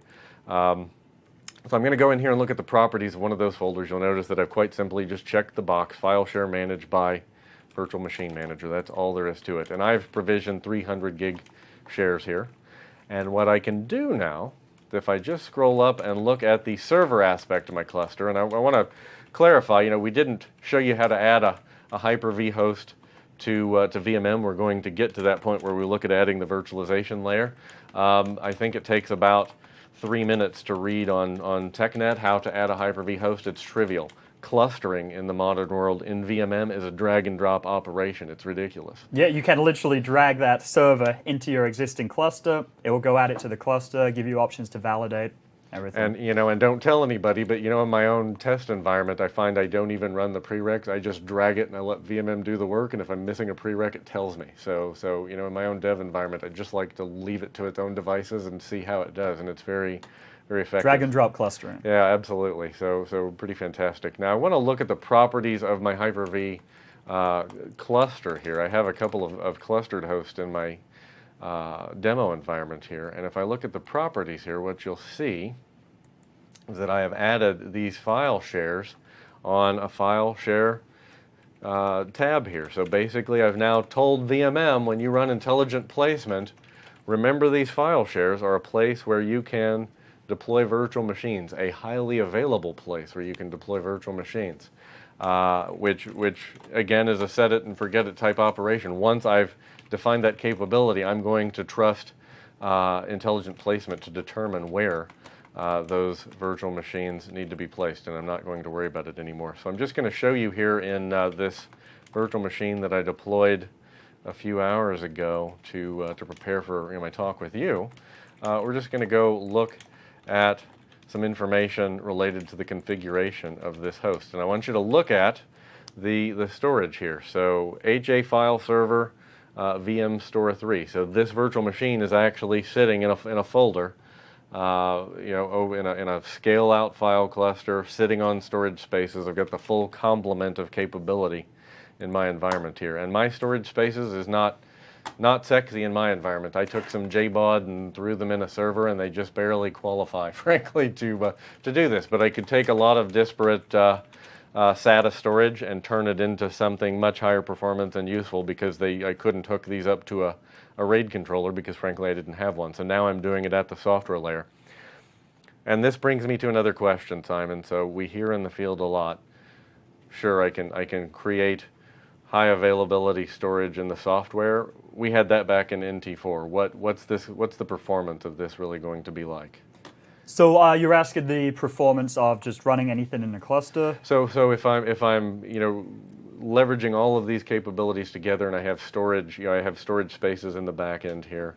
So I'm going to go in here and look at the properties of one of those folders. You'll notice that I've quite simply just checked the box, File Share Managed by Virtual Machine Manager. That's all there is to it. And I've provisioned 300 gig shares here. And what I can do now, if I just scroll up and look at the server aspect of my cluster, and I want to clarify, you know, we didn't show you how to add a Hyper-V host to VMM. We're going to get to that point where we look at adding the virtualization layer. I think it takes about 3 minutes to read on TechNet how to add a Hyper-V host. It's trivial. Clustering in the modern world in VMM is a drag and drop operation. It's ridiculous. Yeah, you can literally drag that server into your existing cluster. It will go add it to the cluster, give you options to validate everything. And, you know, and don't tell anybody, but, you know, in my own test environment, I find I don't even run the prereqs. I just drag it and I let VMM do the work, and if I'm missing a prereq, it tells me. So you know, in my own dev environment, I just like to leave it to its own devices and see how it does, and it's very, very effective. Drag and drop clustering. Yeah, absolutely. So pretty fantastic. Now, I want to look at the properties of my Hyper-V cluster here. I have a couple of clustered hosts in my demo environment here, and if I look at the properties here, what you'll see is that I have added these file shares on a file share tab here. So basically I've now told VMM, when you run intelligent placement, remember these file shares are a place where you can deploy virtual machines, a highly available place where you can deploy virtual machines, which again is a set it and forget it type operation. Once I've defined that capability, I'm going to trust intelligent placement to determine where those virtual machines need to be placed, and I'm not going to worry about it anymore. So I'm just going to show you here in this virtual machine that I deployed a few hours ago to prepare for, you know, my talk with you. We're just going to go look at some information related to the configuration of this host, and I want you to look at the storage here. So HA file server VM store 3. So this virtual machine is actually sitting in a folder, you know, in a scale out file cluster, sitting on storage spaces. I've got the full complement of capability in my environment here, and my storage spaces is not sexy in my environment. I took some JBOD and threw them in a server, and they just barely qualify, frankly, to do this. But I could take a lot of disparate SATA storage and turn it into something much higher performance and useful, because I couldn't hook these up to a RAID controller because, frankly, I didn't have one. So now I'm doing it at the software layer. And this brings me to another question, Simon. So we hear in the field a lot, sure, I can create high availability storage in the software. We had that back in NT4. What's the performance of this really going to be like? So you're asking the performance of just running anything in a cluster? So if I'm you know, leveraging all of these capabilities together, and I have storage, you know, I have storage spaces in the back end here,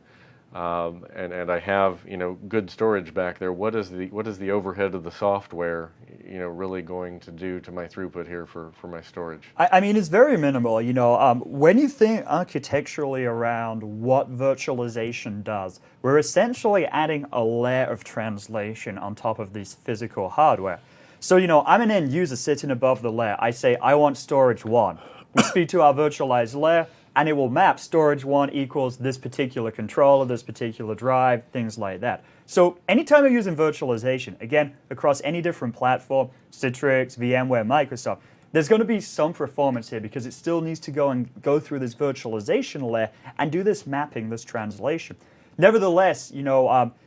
and I have, you know, good storage back there. What is the overhead of the software, you know, really going to do to my throughput here for my storage? I mean, it's very minimal. You know, when you think architecturally around what virtualization does, we're essentially adding a layer of translation on top of this physical hardware. So, you know, I'm an end user sitting above the layer. I say, I want storage 1. we speak to our virtualized layer, and it will map storage 1 equals this particular controller, this particular drive, things like that. So anytime you're using virtualization, again, across any different platform, Citrix, VMware, Microsoft, there's going to be some performance here because it still needs to go through this virtualization layer and do this mapping, this translation. Nevertheless,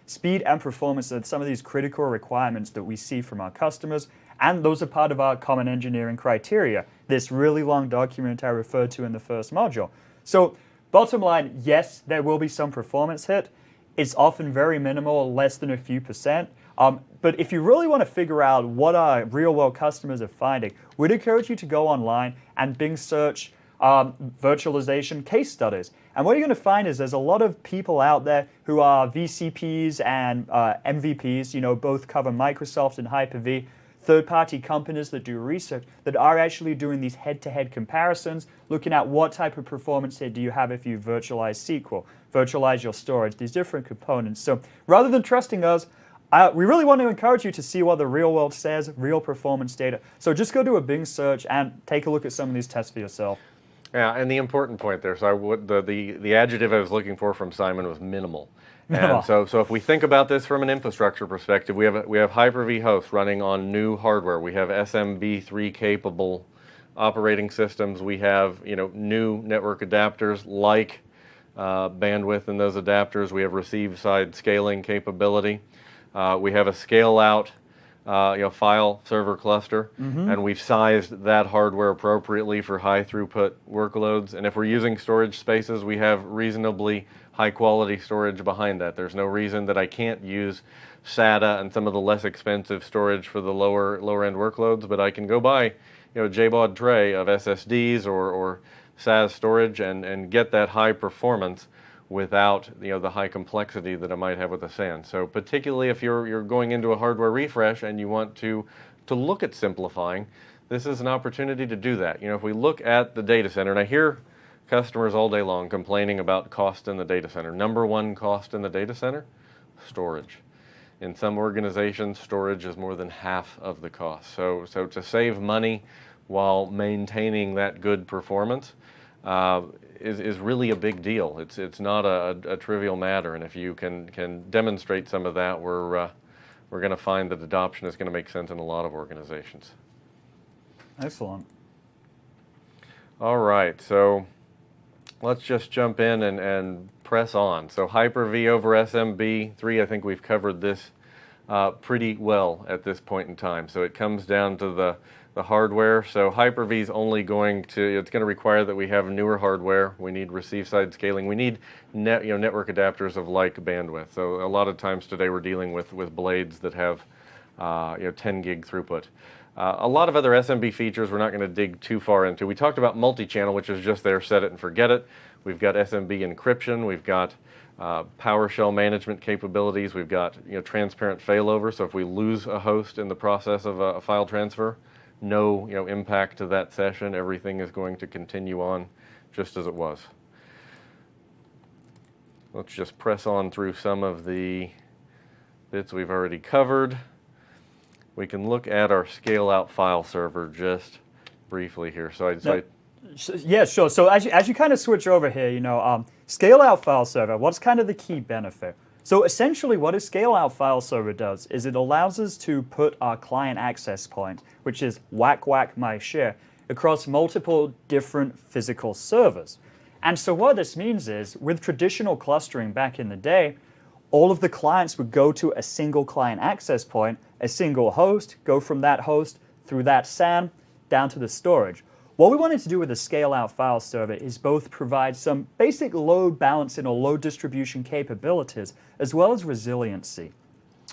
speed and performance are some of these critical requirements that we see from our customers, and those are part of our common engineering criteria, this really long document I referred to in the first module. So bottom line, yes, there will be some performance hit. It's often very minimal, less than a few percent. But if you really want to figure out what our real-world customers are finding, we'd encourage you to go online and Bing search virtualization case studies. And what you're going to find is there's a lot of people out there who are VCPs and MVPs, both cover Microsoft and Hyper-V, third-party companies that do research that are actually doing these head-to-head comparisons, looking at what type of performance hit do you have if you virtualize SQL, virtualize your storage, these different components. So rather than trusting us, we really want to encourage you to see what the real world says, real performance data. So just go do a Bing search and take a look at some of these tests for yourself. Yeah, and the important point there, so the adjective I was looking for from Simon was minimal. And so if we think about this from an infrastructure perspective, we have Hyper-V hosts running on new hardware. We have SMB3 capable operating systems. We have new network adapters like bandwidth in those adapters. We have receive side scaling capability. We have a scale out file server cluster, and we've sized that hardware appropriately for high throughput workloads. And if we're using storage spaces, we have reasonably high quality storage behind that. There's no reason that I can't use SATA and some of the less expensive storage for the lower end workloads, but I can go buy a JBOD tray of SSDs or SAS storage and get that high performance without the high complexity that I might have with a SAN. So particularly if you're going into a hardware refresh and you want to look at simplifying, this is an opportunity to do that. If we look at the data center, and I hear customers all day long complaining about cost in the data center. Number one cost in the data center? Storage. In some organizations, storage is more than half of the cost. So to save money while maintaining that good performance is really a big deal. It's not a trivial matter, and if you can demonstrate some of that, we're going to find that adoption is going to make sense in a lot of organizations. Excellent. All right, so let's just jump in and press on. So Hyper-V over SMB3, I think we've covered this pretty well at this point in time. So it comes down to the hardware. So Hyper-V is only it's going to require that we have newer hardware. We need receive side scaling. We need network adapters of like bandwidth. So a lot of times today we're dealing with blades that have 10 gig throughput. A lot of other SMB features we're not going to dig too far into. We talked about multi-channel, which is just there, set it and forget it. We've got SMB encryption. We've got PowerShell management capabilities. We've got transparent failover. So if we lose a host in the process of a file transfer, no impact to that session. Everything is going to continue on just as it was. Let's just press on through some of the bits we've already covered. We can look at our scale out file server just briefly here. Yeah, sure. So as you kind of switch over here, scale out file server, what's kind of the key benefit? So essentially what a scale out file server does is it allows us to put our client access point, which is whack my share, across multiple different physical servers. And so what this means is with traditional clustering back in the day, all of the clients would go to a single client access point, a single host, go from that host through that SAN down to the storage. What we wanted to do with the scale-out file server is both provide some basic load balancing or load distribution capabilities, as well as resiliency.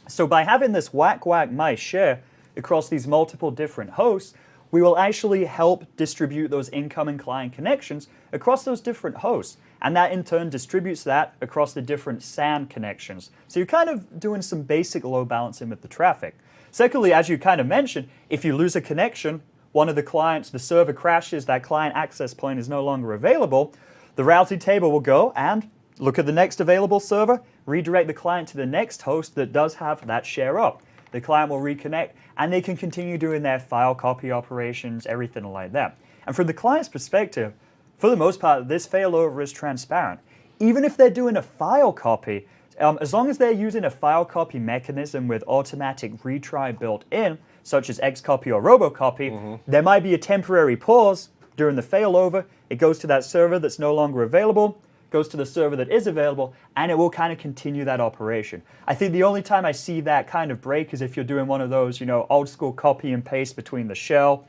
So by having this whack my share across these multiple different hosts, we will actually help distribute those incoming client connections across those different hosts. And that in turn distributes that across the different SAN connections. So you're kind of doing some basic load balancing with the traffic. Secondly, as you kind of mentioned, if you lose a connection, one of the clients, the server crashes, that client access point is no longer available, the routing table will go and look at the next available server, redirect the client to the next host that does have that share up. The client will reconnect, and they can continue doing their file copy operations, everything like that. And from the client's perspective, for the most part, this failover is transparent. Even if they're doing a file copy, as long as they're using a file copy mechanism with automatic retry built in, such as Xcopy or Robocopy, there might be a temporary pause during the failover. It goes to that server that's no longer available, goes to the server that is available, and it will kind of continue that operation. I think the only time I see that kind of break is if you're doing one of those, old school copy and paste between the shell,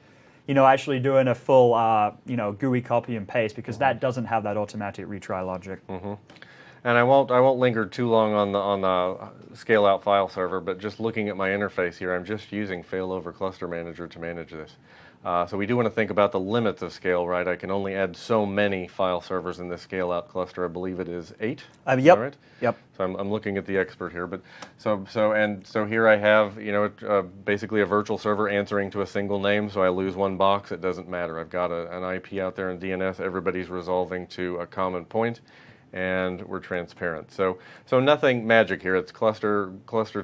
actually doing a full, GUI copy and paste, because that doesn't have that automatic retry logic. And I won't linger too long on the scale out file server, but just looking at my interface here, I'm just using Failover Cluster Manager to manage this. So we do want to think about the limits of scale, right? I can only add so many file servers in this scale out cluster. I believe it is 8. Yep. Right? Yep. So I'm looking at the expert here, but so here I have basically a virtual server answering to a single name. So I lose one box, it doesn't matter. I've got an IP out there in DNS. Everybody's resolving to a common point, and we're transparent. So nothing magic here. It's cluster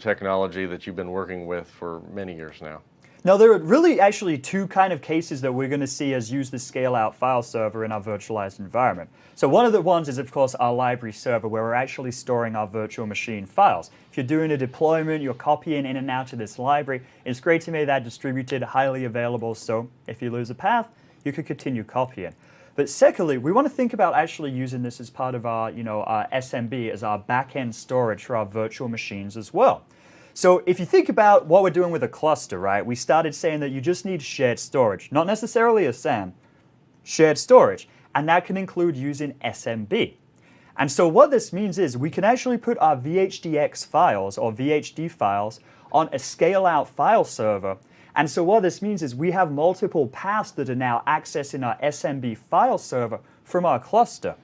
technology that you've been working with for many years now. Now, there are really actually two kind of cases that we're going to see as use the scale-out file server in our virtualized environment. So one of the ones is, of course, our library server, where we're actually storing our virtual machine files. If you're doing a deployment, you're copying in and out of this library, it's great to make that distributed, highly available, so if you lose a path, you could continue copying. But secondly, we want to think about actually using this as part of our, our SMB, as our back-end storage for our virtual machines as well. So if you think about what we're doing with a cluster, right, we started saying that you just need shared storage, not necessarily a SAN, shared storage, and that can include using SMB. And so what this means is we can actually put our VHDX files or VHD files on a scale-out file server. And so what this means is we have multiple paths that are now accessing our SMB file server from our cluster.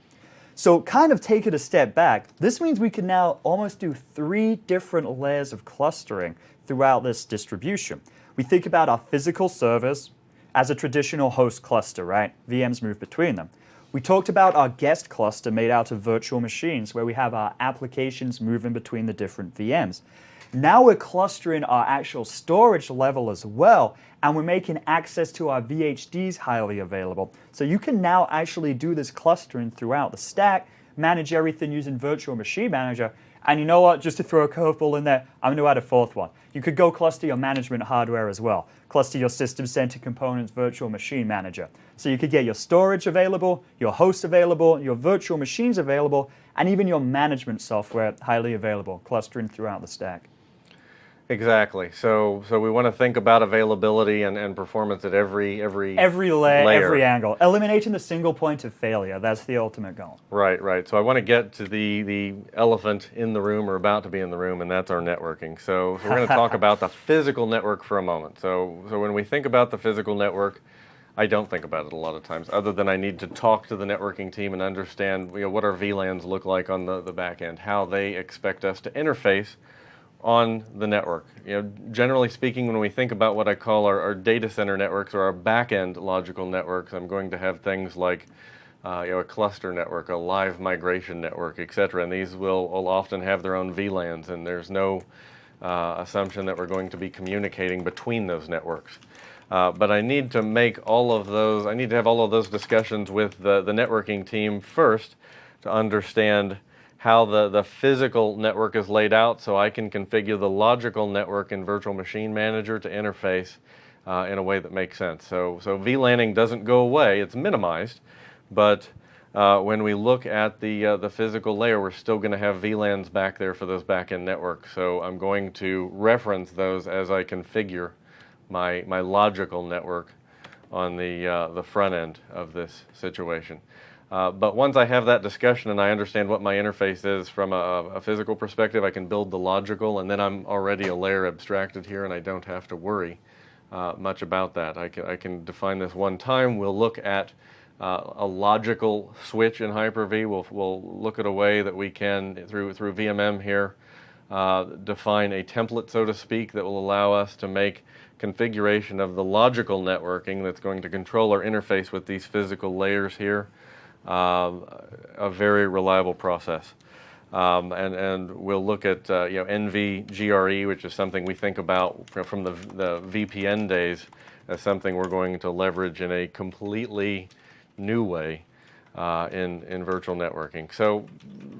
So kind of take it a step back, this means we can now almost do 3 different layers of clustering throughout this distribution. We think about our physical servers as a traditional host cluster, right? VMs move between them. We talked about our guest cluster made out of virtual machines, where we have our applications moving between the different VMs. Now we're clustering our actual storage level as well, and we're making access to our VHDs highly available. So you can now actually do this clustering throughout the stack, manage everything using Virtual Machine Manager, and you know what, just to throw a curveball in there, I'm going to add a 4th one. You could go cluster your management hardware as well. Cluster your System Center Components Virtual Machine Manager. So you could get your storage available, your hosts available, your virtual machines available, and even your management software highly available, clustering throughout the stack. Exactly. So we want to think about availability and performance at every layer, every angle. Eliminating the single point of failure. That's the ultimate goal. Right. So I want to get to the elephant in the room, or about to be in the room, and that's our networking. So we're going to talk about the physical network for a moment. So when we think about the physical network, I don't think about it a lot of times, other than I need to talk to the networking team and understand what our VLANs look like on the back end, how they expect us to interface on the network. Generally speaking, when we think about what I call our data center networks, or our back-end logical networks, I'm going to have things like a cluster network, a live migration network, etc. And these will often have their own VLANs, and there's no assumption that we're going to be communicating between those networks. But I need to make all of those, I need to have all of those discussions with the networking team first to understand how the physical network is laid out, so I can configure the logical network in Virtual Machine Manager to interface in a way that makes sense. So VLANing doesn't go away, it's minimized, but when we look at the physical layer, we're still going to have VLANs back there for those back-end networks. So I'm going to reference those as I configure my logical network on the front end of this situation. But once I have that discussion and I understand what my interface is from a physical perspective, I can build the logical, and then I'm already a layer abstracted here, and I don't have to worry much about that. I can define this one time. We'll look at a logical switch in Hyper-V. We'll look at a way that we can, through VMM here, define a template, so to speak, that will allow us to make configuration of the logical networking that's going to control our interface with these physical layers here. A very reliable process. and we'll look at NVGRE, which is something we think about from the VPN days as something we're going to leverage in a completely new way in virtual networking. So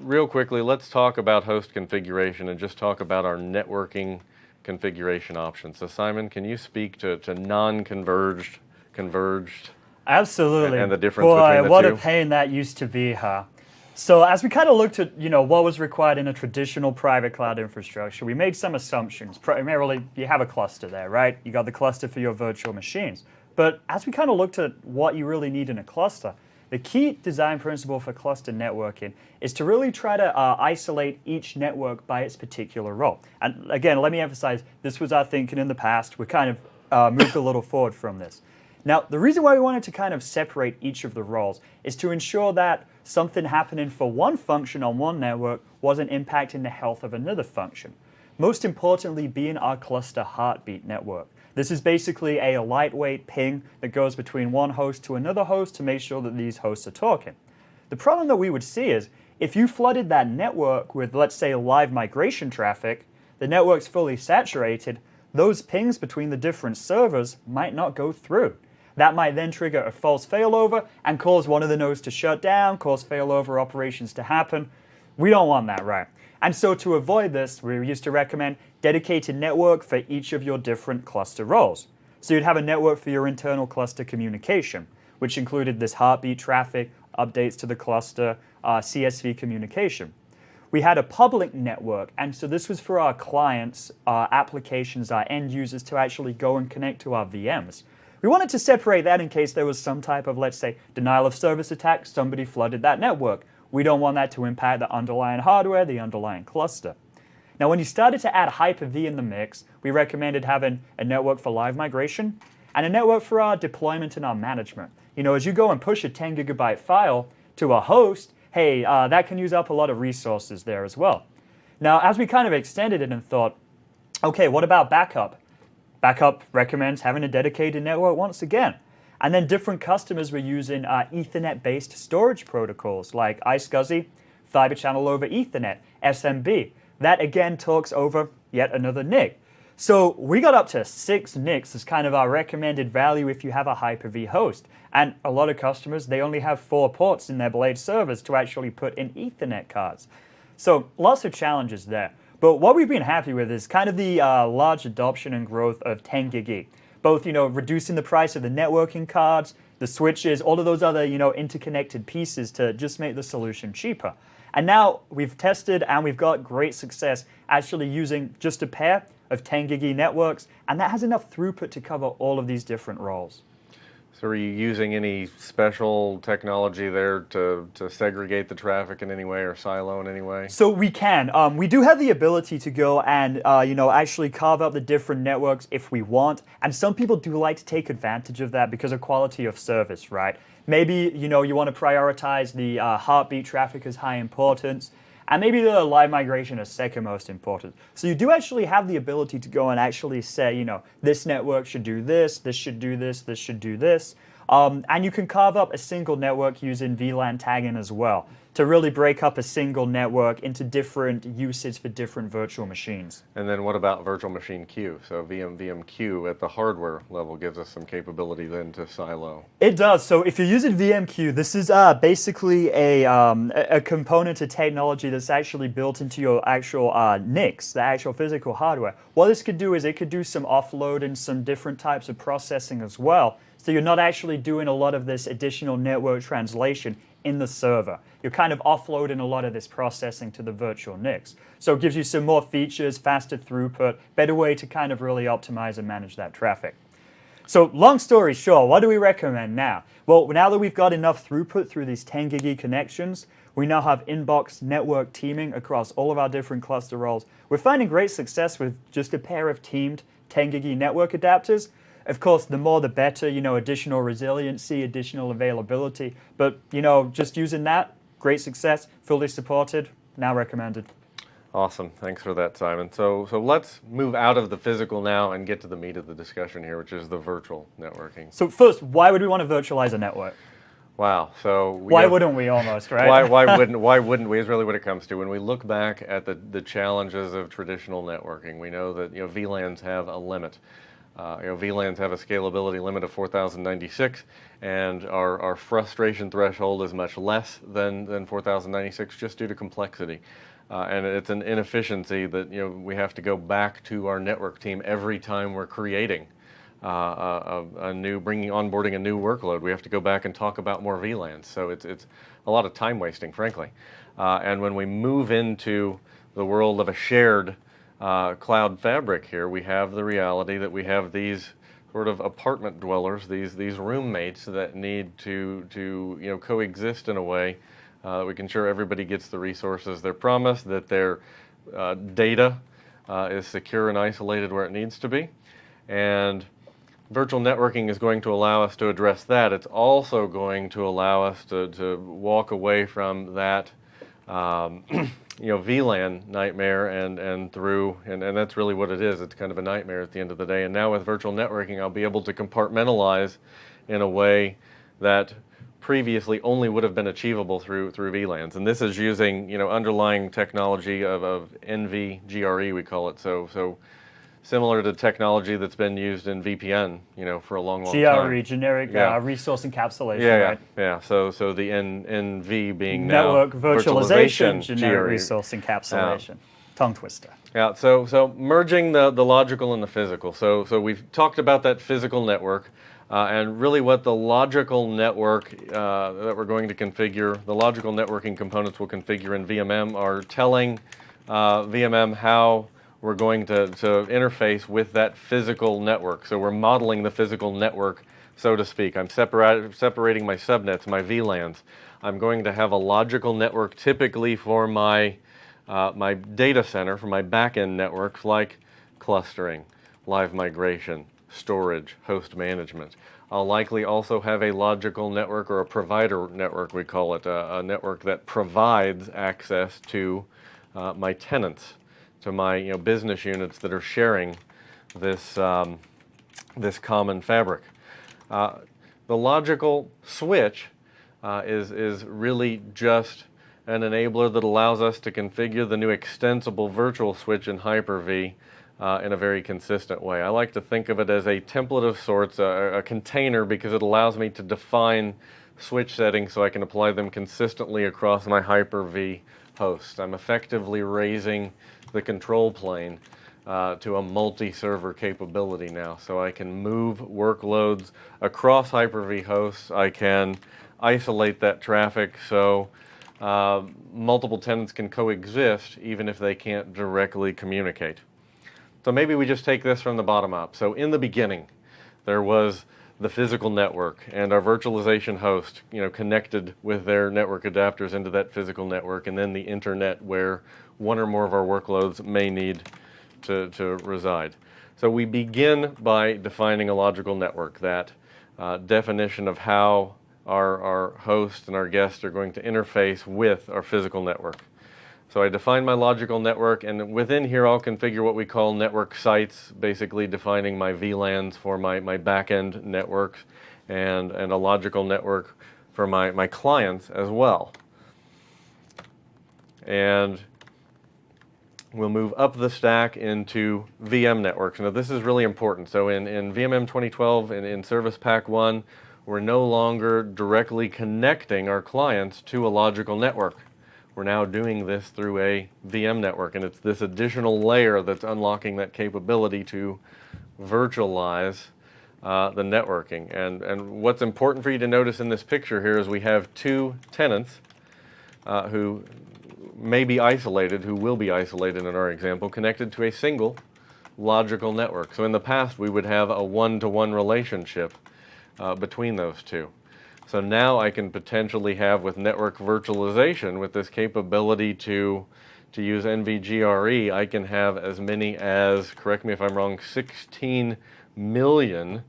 real quickly, let's talk about host configuration and just talk about our networking configuration options. So Simon, can you speak to non-converged, converged? Absolutely. And the difference between the two? What a pain that used to be, huh? So as we kind of looked at, what was required in a traditional private cloud infrastructure, we made some assumptions. Primarily, you have a cluster there, right? You got the cluster for your virtual machines. But as we kind of looked at what you really need in a cluster, the key design principle for cluster networking is to really try to isolate each network by its particular role. And again, let me emphasize, this was our thinking in the past. We kind of moved a little forward from this. Now, the reason why we wanted to kind of separate each of the roles is to ensure that something happening for one function on one network wasn't impacting the health of another function. Most importantly, being our cluster heartbeat network. This is basically a lightweight ping that goes between one host to another host to make sure that these hosts are talking. The problem that we would see is if you flooded that network with, let's say, live migration traffic, the network's fully saturated, those pings between the different servers might not go through. That might then trigger a false failover and cause one of the nodes to shut down, cause failover operations to happen. We don't want that, right? And so to avoid this, we used to recommend dedicated network for each of your different cluster roles. So you'd have a network for your internal cluster communication, which included this heartbeat traffic, updates to the cluster, CSV communication. We had a public network, and so this was for our clients, our applications, our end users to actually go and connect to our VMs. We wanted to separate that in case there was some type of, let's say, denial of service attack, somebody flooded that network. We don't want that to impact the underlying hardware, the underlying cluster. Now, when you started to add Hyper-V in the mix, we recommended having a network for live migration and a network for our deployment and our management. As you go and push a 10 gigabyte file to a host, hey, that can use up a lot of resources there as well. Now, as we kind of extended it and thought, okay, what about backup? Backup recommends having a dedicated network once again. And then different customers were using Ethernet-based storage protocols like iSCSI, Fiber Channel over Ethernet, SMB. That again talks over yet another NIC. So we got up to 6 NICs as kind of our recommended value if you have a Hyper-V host. And a lot of customers, they only have 4 ports in their Blade servers to actually put in Ethernet cards. So lots of challenges there. But what we've been happy with is kind of the large adoption and growth of 10 gig E. Both, reducing the price of the networking cards, the switches, all of those other, interconnected pieces to just make the solution cheaper. And now we've tested and we've got great success actually using just a pair of 10 gig E networks, and that has enough throughput to cover all of these different roles. So are you using any special technology there to segregate the traffic in any way or silo in any way? So we can. We do have the ability to go and actually carve up the different networks if we want. And some people do like to take advantage of that because of quality of service, right? Maybe you want to prioritize the heartbeat traffic as high importance. And maybe the live migration is second most important. So you do actually have the ability to go and actually say, this network should do this should do this should do this. And you can carve up a single network using VLAN tagging as well to really break up a single network into different uses for different virtual machines. And then what about virtual machine queue? So VMQ at the hardware level gives us some capability then to silo. It does. So if you're using VMQ, this is basically a component of technology that's actually built into your actual NICs, the actual physical hardware. What this could do is it could do some offload and some different types of processing as well. So you're not actually doing a lot of this additional network translation in the server. You're kind of offloading a lot of this processing to the virtual NICs. So it gives you some more features, faster throughput, better way to kind of really optimize and manage that traffic. So long story short, what do we recommend now? Well, now that we've got enough throughput through these 10 gig E connections, we now have inbox network teaming across all of our different cluster roles. We're finding great success with just a pair of teamed 10 gig E network adapters. Of course, the more the better, additional resiliency, additional availability. But, just using that, great success, fully supported, now recommended. Awesome. Thanks for that, Simon. So let's move out of the physical now and get to the meat of the discussion here, which is the virtual networking. So first, why would we want to virtualize a network? Wow. So Why wouldn't we almost, right? why wouldn't we is really what it comes to. When we look back at the challenges of traditional networking, we know that VLANs have a limit. VLANs have a scalability limit of 4096, and our frustration threshold is much less than 4096 just due to complexity. And it's an inefficiency that we have to go back to our network team every time we're creating onboarding a new workload. We have to go back and talk about more VLANs. So it's a lot of time wasting, frankly. And when we move into the world of a shared cloud fabric here, we have the reality that we have these sort of apartment dwellers, these roommates that need to coexist in a way that we can ensure everybody gets the resources they're promised, that their data is secure and isolated where it needs to be. And virtual networking is going to allow us to address that. It's also going to allow us to walk away from that VLAN nightmare and that's really what it is. It's kind of a nightmare at the end of the day. And now with virtual networking, I'll be able to compartmentalize in a way that previously only would have been achievable through VLANs. And this is using underlying technology of NVGRE, we call it. So similar to technology that's been used in VPN, for a long time. GRE, generic resource encapsulation, right? Yeah. So the NV being network now virtualization, generic GRE. resource encapsulation. Tongue twister. Yeah. So merging the logical and the physical. So we've talked about that physical network. And really what the logical network that we're going to configure, the logical networking components we'll configure in VMM are telling VMM how we're going to interface with that physical network. So we're modeling the physical network, so to speak. I'm separating my subnets, my VLANs. I'm going to have a logical network typically for my data center, for my backend networks like clustering, live migration, storage, host management. I'll likely also have a logical network or a provider network, we call it, a network that provides access to my tenants, to my business units that are sharing this this common fabric. The logical switch is really just an enabler that allows us to configure the new extensible virtual switch in Hyper-V in a very consistent way. I like to think of it as a template of sorts, a container, because it allows me to define switch settings so I can apply them consistently across my Hyper-V host. I'm effectively raising the control plane to a multi-server capability now. So I can move workloads across Hyper-V hosts. I can isolate that traffic so multiple tenants can coexist even if they can't directly communicate. So maybe we just take this from the bottom up. So in the beginning, there was the physical network and our virtualization host, connected with their network adapters into that physical network, and then the internet where one or more of our workloads may need to reside. So we begin by defining a logical network, that definition of how our host and our guests are going to interface with our physical network. So I define my logical network, and within here I'll configure what we call network sites, basically defining my VLANs for my back-end networks, and a logical network for my clients as well. And we'll move up the stack into VM networks. Now this is really important. So in VMM 2012, in Service Pack 1, we're no longer directly connecting our clients to a logical network. We're now doing this through a VM network, and it's this additional layer that's unlocking that capability to virtualize the networking. And what's important for you to notice in this picture here is we have two tenants who may be isolated, who will be isolated in our example, connected to a single logical network. So in the past, we would have a one-to-one relationship between those two. So now I can potentially have, with network virtualization, with this capability to use NVGRE, I can have as many as, correct me if I'm wrong, 16 million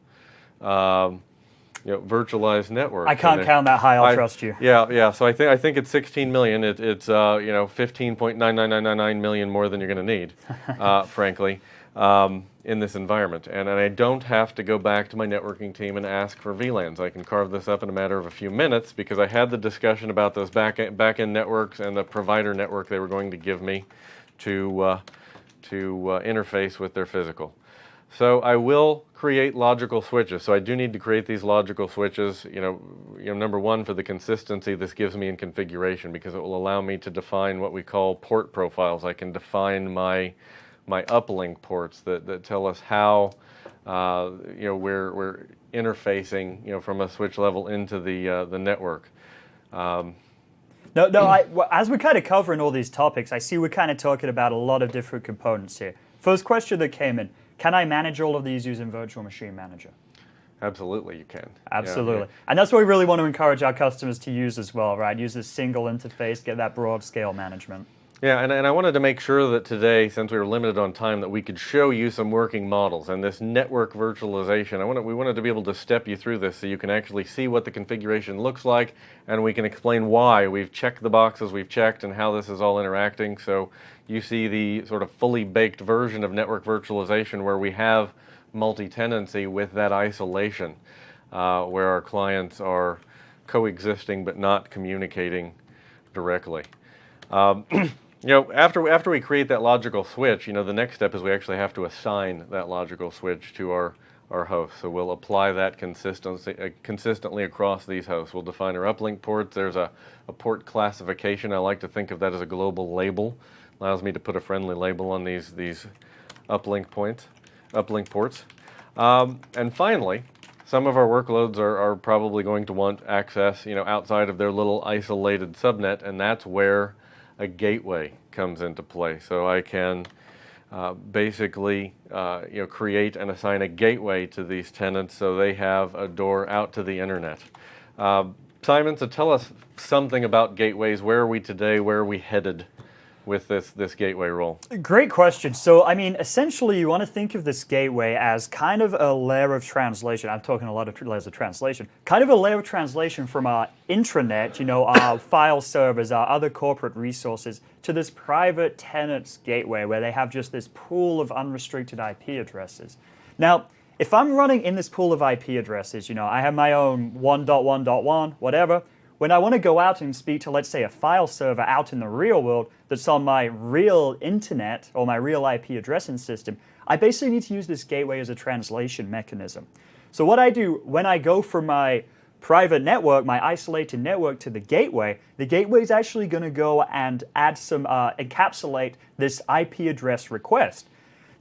virtualized networks. I can't count that high. I'll trust you. Yeah. So I think it's 16 million. It's 15.99999 million more than you're going to need, frankly. in this environment. And I don't have to go back to my networking team and ask for VLANs. I can carve this up in a matter of a few minutes because I had the discussion about those back-end networks and the provider network they were going to give me to interface with their physical. So I will create logical switches. So I do need to create these logical switches. Number one, for the consistency this gives me in configuration, because it will allow me to define what we call port profiles. I can define my uplink ports that tell us how we're interfacing from a switch level into the network. As we're kind of covering all these topics, I see we're kind of talking about a lot of different components here. First question that came in: can I manage all of these using Virtual Machine Manager? Absolutely, you can. Absolutely. Yeah. And that's what we really want to encourage our customers to use as well, right? Use a single interface, get that broad scale management. Yeah, and I wanted to make sure that today, since we were limited on time, that we could show you some working models. And this network virtualization, we wanted to be able to step you through this so you can actually see what the configuration looks like, and we can explain why we've checked the boxes we've checked and how this is all interacting. So you see the sort of fully baked version of network virtualization where we have multi-tenancy with that isolation, where our clients are coexisting but not communicating directly. After we create that logical switch, the next step is we actually have to assign that logical switch to our host. So we'll apply that consistently across these hosts. We'll define our uplink ports. There's a port classification. I like to think of that as a global label. Allows me to put a friendly label on these uplink ports. And finally, some of our workloads are probably going to want access, outside of their little isolated subnet, and that's where a gateway comes into play. So I can basically create and assign a gateway to these tenants so they have a door out to the internet. Simon, so tell us something about gateways. Where are we today? Where are we headed with this gateway role? Great question. So, essentially you want to think of this gateway as kind of a layer of translation. I'm talking a lot of layers of translation. Kind of a layer of translation from our intranet, our file servers, our other corporate resources, to this private tenant's gateway where they have just this pool of unrestricted IP addresses. Now, if I'm running in this pool of IP addresses, I have my own 1.1.1, whatever. When I want to go out and speak to, let's say, a file server out in the real world that's on my real internet or my real IP addressing system, I basically need to use this gateway as a translation mechanism. So what I do when I go from my private network, my isolated network, to the gateway is actually going to go and add some, encapsulate this IP address request.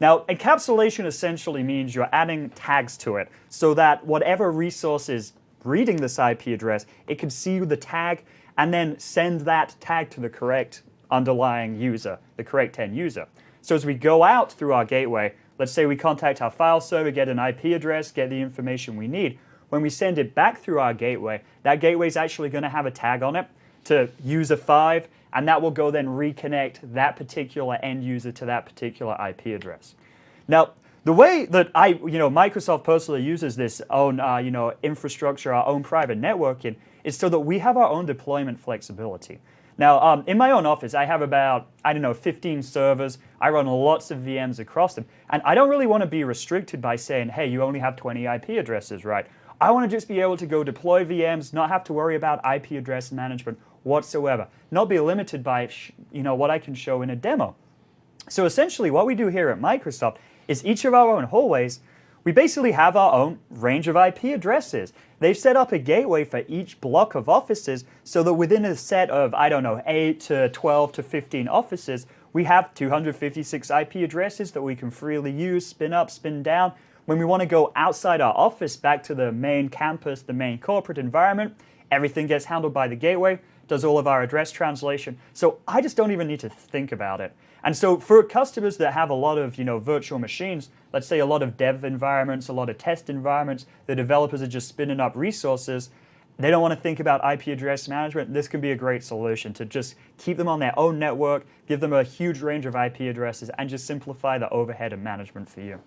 Now, encapsulation essentially means you're adding tags to it so that whatever resource is reading this IP address, it can see the tag and then send that tag to the correct underlying user, the correct end user. So as we go out through our gateway, let's say we contact our file server, get an IP address, get the information we need. When we send it back through our gateway, that gateway is actually going to have a tag on it to user 5, and that will go then reconnect that particular end user to that particular IP address. Now, the way that Microsoft personally uses this own, infrastructure, our own private networking, is so that we have our own deployment flexibility. Now, in my own office, I have about, 15 servers. I run lots of VMs across them. And I don't really want to be restricted by saying, hey, you only have 20 IP addresses, right? I want to just be able to go deploy VMs, not have to worry about IP address management whatsoever, not be limited by, what I can show in a demo. So essentially, what we do here at Microsoft is each of our own hallways, we basically have our own range of IP addresses. They've set up a gateway for each block of offices so that within a set of, 8 to 12 to 15 offices, we have 256 IP addresses that we can freely use, spin up, spin down. When we want to go outside our office back to the main campus, the main corporate environment, everything gets handled by the gateway, does all of our address translation. So I just don't even need to think about it. And so for customers that have a lot of virtual machines, let's say a lot of dev environments, a lot of test environments, the developers are just spinning up resources, they don't want to think about IP address management, this can be a great solution to just keep them on their own network, give them a huge range of IP addresses, and just simplify the overhead and management for you.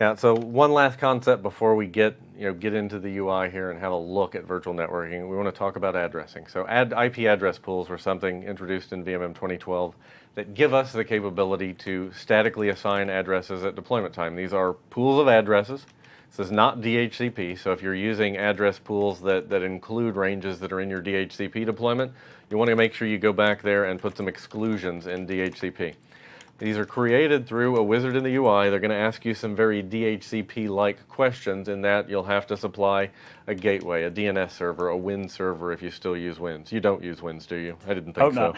Yeah, so one last concept before we get into the UI here and have a look at virtual networking. We want to talk about addressing. So IP address pools were something introduced in VMM 2012 that give us the capability to statically assign addresses at deployment time. These are pools of addresses. This is not DHCP, so if you're using address pools that include ranges that are in your DHCP deployment, you want to make sure you go back there and put some exclusions in DHCP. These are created through a wizard in the UI. They're going to ask you some very DHCP-like questions in that you'll have to supply a gateway, a DNS server, a Win server if you still use Wins. You don't use Wins, do you? I didn't think so.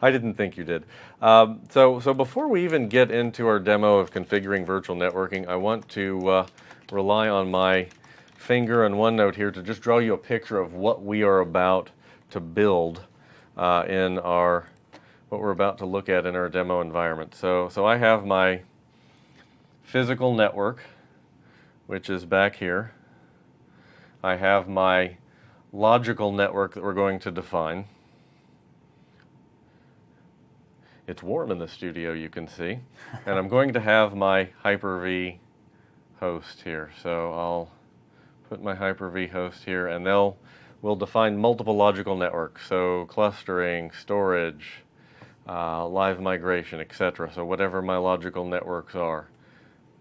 I didn't think you did. So before we even get into our demo of configuring virtual networking, I want to rely on my finger and OneNote here to just draw you a picture of what we are about to build in our what we're about to look at in our demo environment. So I have my physical network, which is back here. I have my logical network that we're going to define. It's warm in the studio, you can see. And I'm going to have my Hyper-V host here. So I'll put my Hyper-V host here, and we'll define multiple logical networks. So clustering, storage, live migration, etc. So whatever my logical networks are.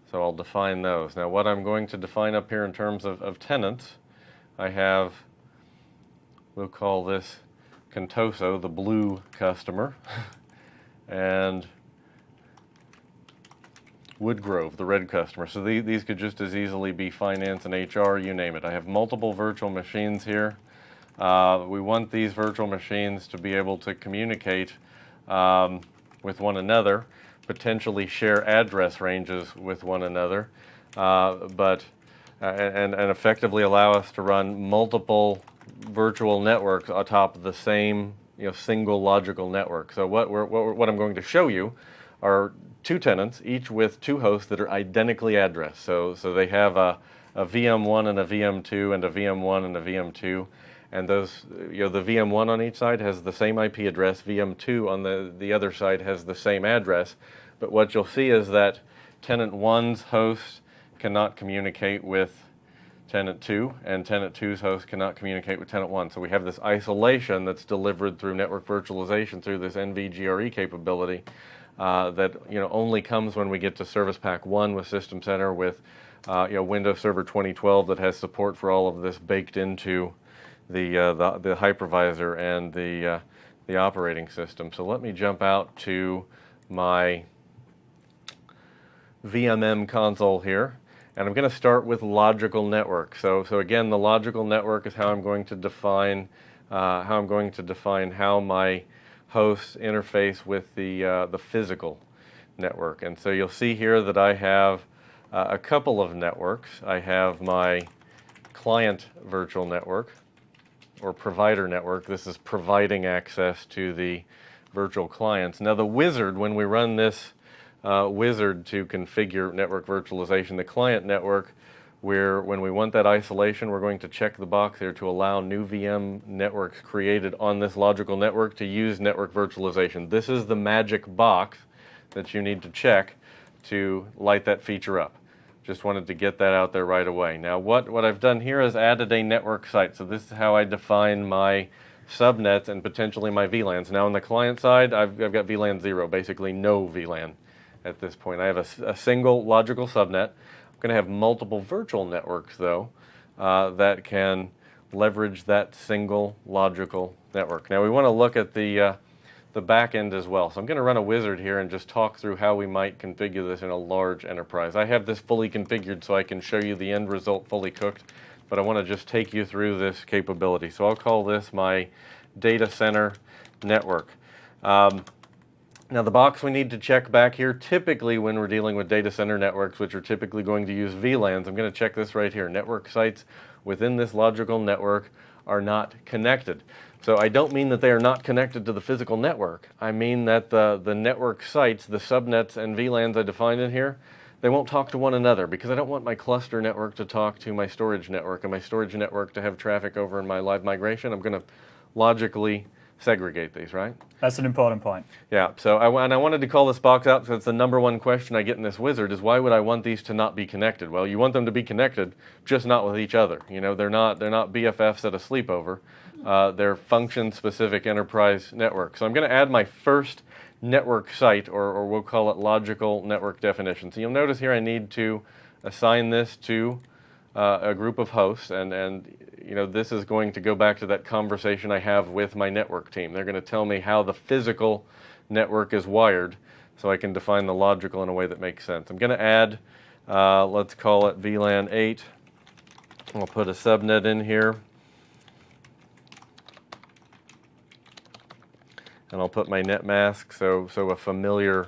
So I'll define those. Now what I'm going to define up here in terms of tenants, I have, we'll call this Contoso, the blue customer, and Woodgrove, the red customer. So these could just as easily be finance and HR, you name it. I have multiple virtual machines here. We want these virtual machines to be able to communicate with one another, potentially share address ranges with one another, and effectively allow us to run multiple virtual networks on top of the same single logical network. So what I'm going to show you are two tenants, each with two hosts that are identically addressed. So they have a VM1 and a VM2 and a VM1 and a VM2. And those, the VM1 on each side has the same IP address. VM2 on the other side has the same address. But what you'll see is that tenant 1's host cannot communicate with tenant 2, and tenant 2's host cannot communicate with tenant 1. So we have this isolation that's delivered through network virtualization through this NVGRE capability that only comes when we get to Service Pack 1 with System Center with Windows Server 2012 that has support for all of this baked into the hypervisor and the operating system. So let me jump out to my VMM console here, and I'm going to start with logical network. So again, the logical network is how I'm going to define how my hosts interface with the physical network. And so you'll see here that I have a couple of networks. I have my client virtual network, or provider network. This is providing access to the virtual clients. Now the wizard, when we run this wizard to configure network virtualization, the client network, when we want that isolation, we're going to check the box here to allow new VM networks created on this logical network to use network virtualization. This is the magic box that you need to check to light that feature up. Just wanted to get that out there right away. Now what I've done here is added a network site. So this is how I define my subnets and potentially my VLANs. Now on the client side, I've got VLAN 0, basically no VLAN at this point. I have a single logical subnet. I'm going to have multiple virtual networks though that can leverage that single logical network. Now we want to look at the back end as well. So I'm going to run a wizard here and just talk through how we might configure this in a large enterprise. I have this fully configured so I can show you the end result fully cooked, but I want to just take you through this capability. So I'll call this my data center network. Now the box we need to check back here, typically when we're dealing with data center networks, which are typically going to use VLANs, I'm going to check this right here. Network sites within this logical network are not connected. So I don't mean that they are not connected to the physical network. I mean that the network sites, the subnets and VLANs I defined in here, they won't talk to one another because I don't want my cluster network to talk to my storage network and my storage network to have traffic over in my live migration. I'm going to logically segregate these, right? That's an important point. Yeah, so I wanted to call this box out because it's the number one question I get in this wizard is why would I want these to not be connected? Well, you want them to be connected, just not with each other. You know, they're not BFFs at a sleepover. They're function-specific enterprise networks. So I'm going to add my first network site, or we'll call it logical network definition. So you'll notice here I need to assign this to a group of hosts, and you know, this is going to go back to that conversation I have with my network team. They're going to tell me how the physical network is wired so I can define the logical in a way that makes sense. I'm going to add, let's call it VLAN 8. I'll put a subnet in here. And I'll put my net mask, so a familiar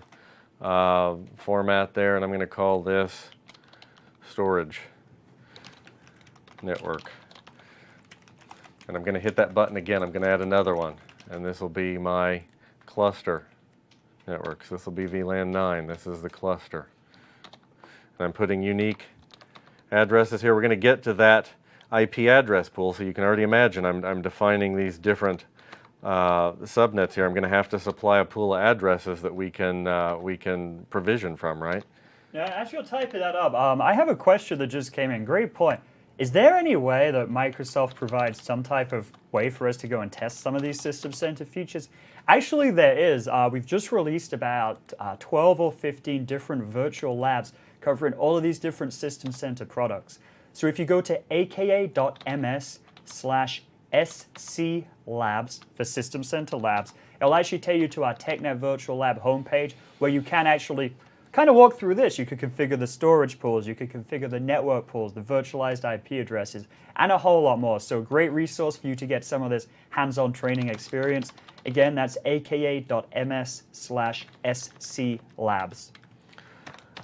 format there, and I'm going to call this storage network. And I'm going to hit that button again. I'm going to add another one, and this will be my cluster network. So this will be VLAN 9. This is the cluster. And I'm putting unique addresses here. We're going to get to that IP address pool, so you can already imagine I'm defining these different subnets here. I'm going to have to supply a pool of addresses that we can provision from, right? Yeah, as you're typing that up, I have a question that just came in. Great point. Is there any way that Microsoft provides some type of way for us to go and test some of these System Center features? Actually, there is. We've just released about 12 or 15 different virtual labs covering all of these different System Center products. So if you go to aka.ms/SC Labs for System Center Labs, it'll actually take you to our TechNet Virtual Lab homepage where you can actually kind of walk through this. You could configure the storage pools, you could configure the network pools, the virtualized IP addresses, and a whole lot more. So great resource for you to get some of this hands-on training experience. Again, that's aka.ms/SC Labs.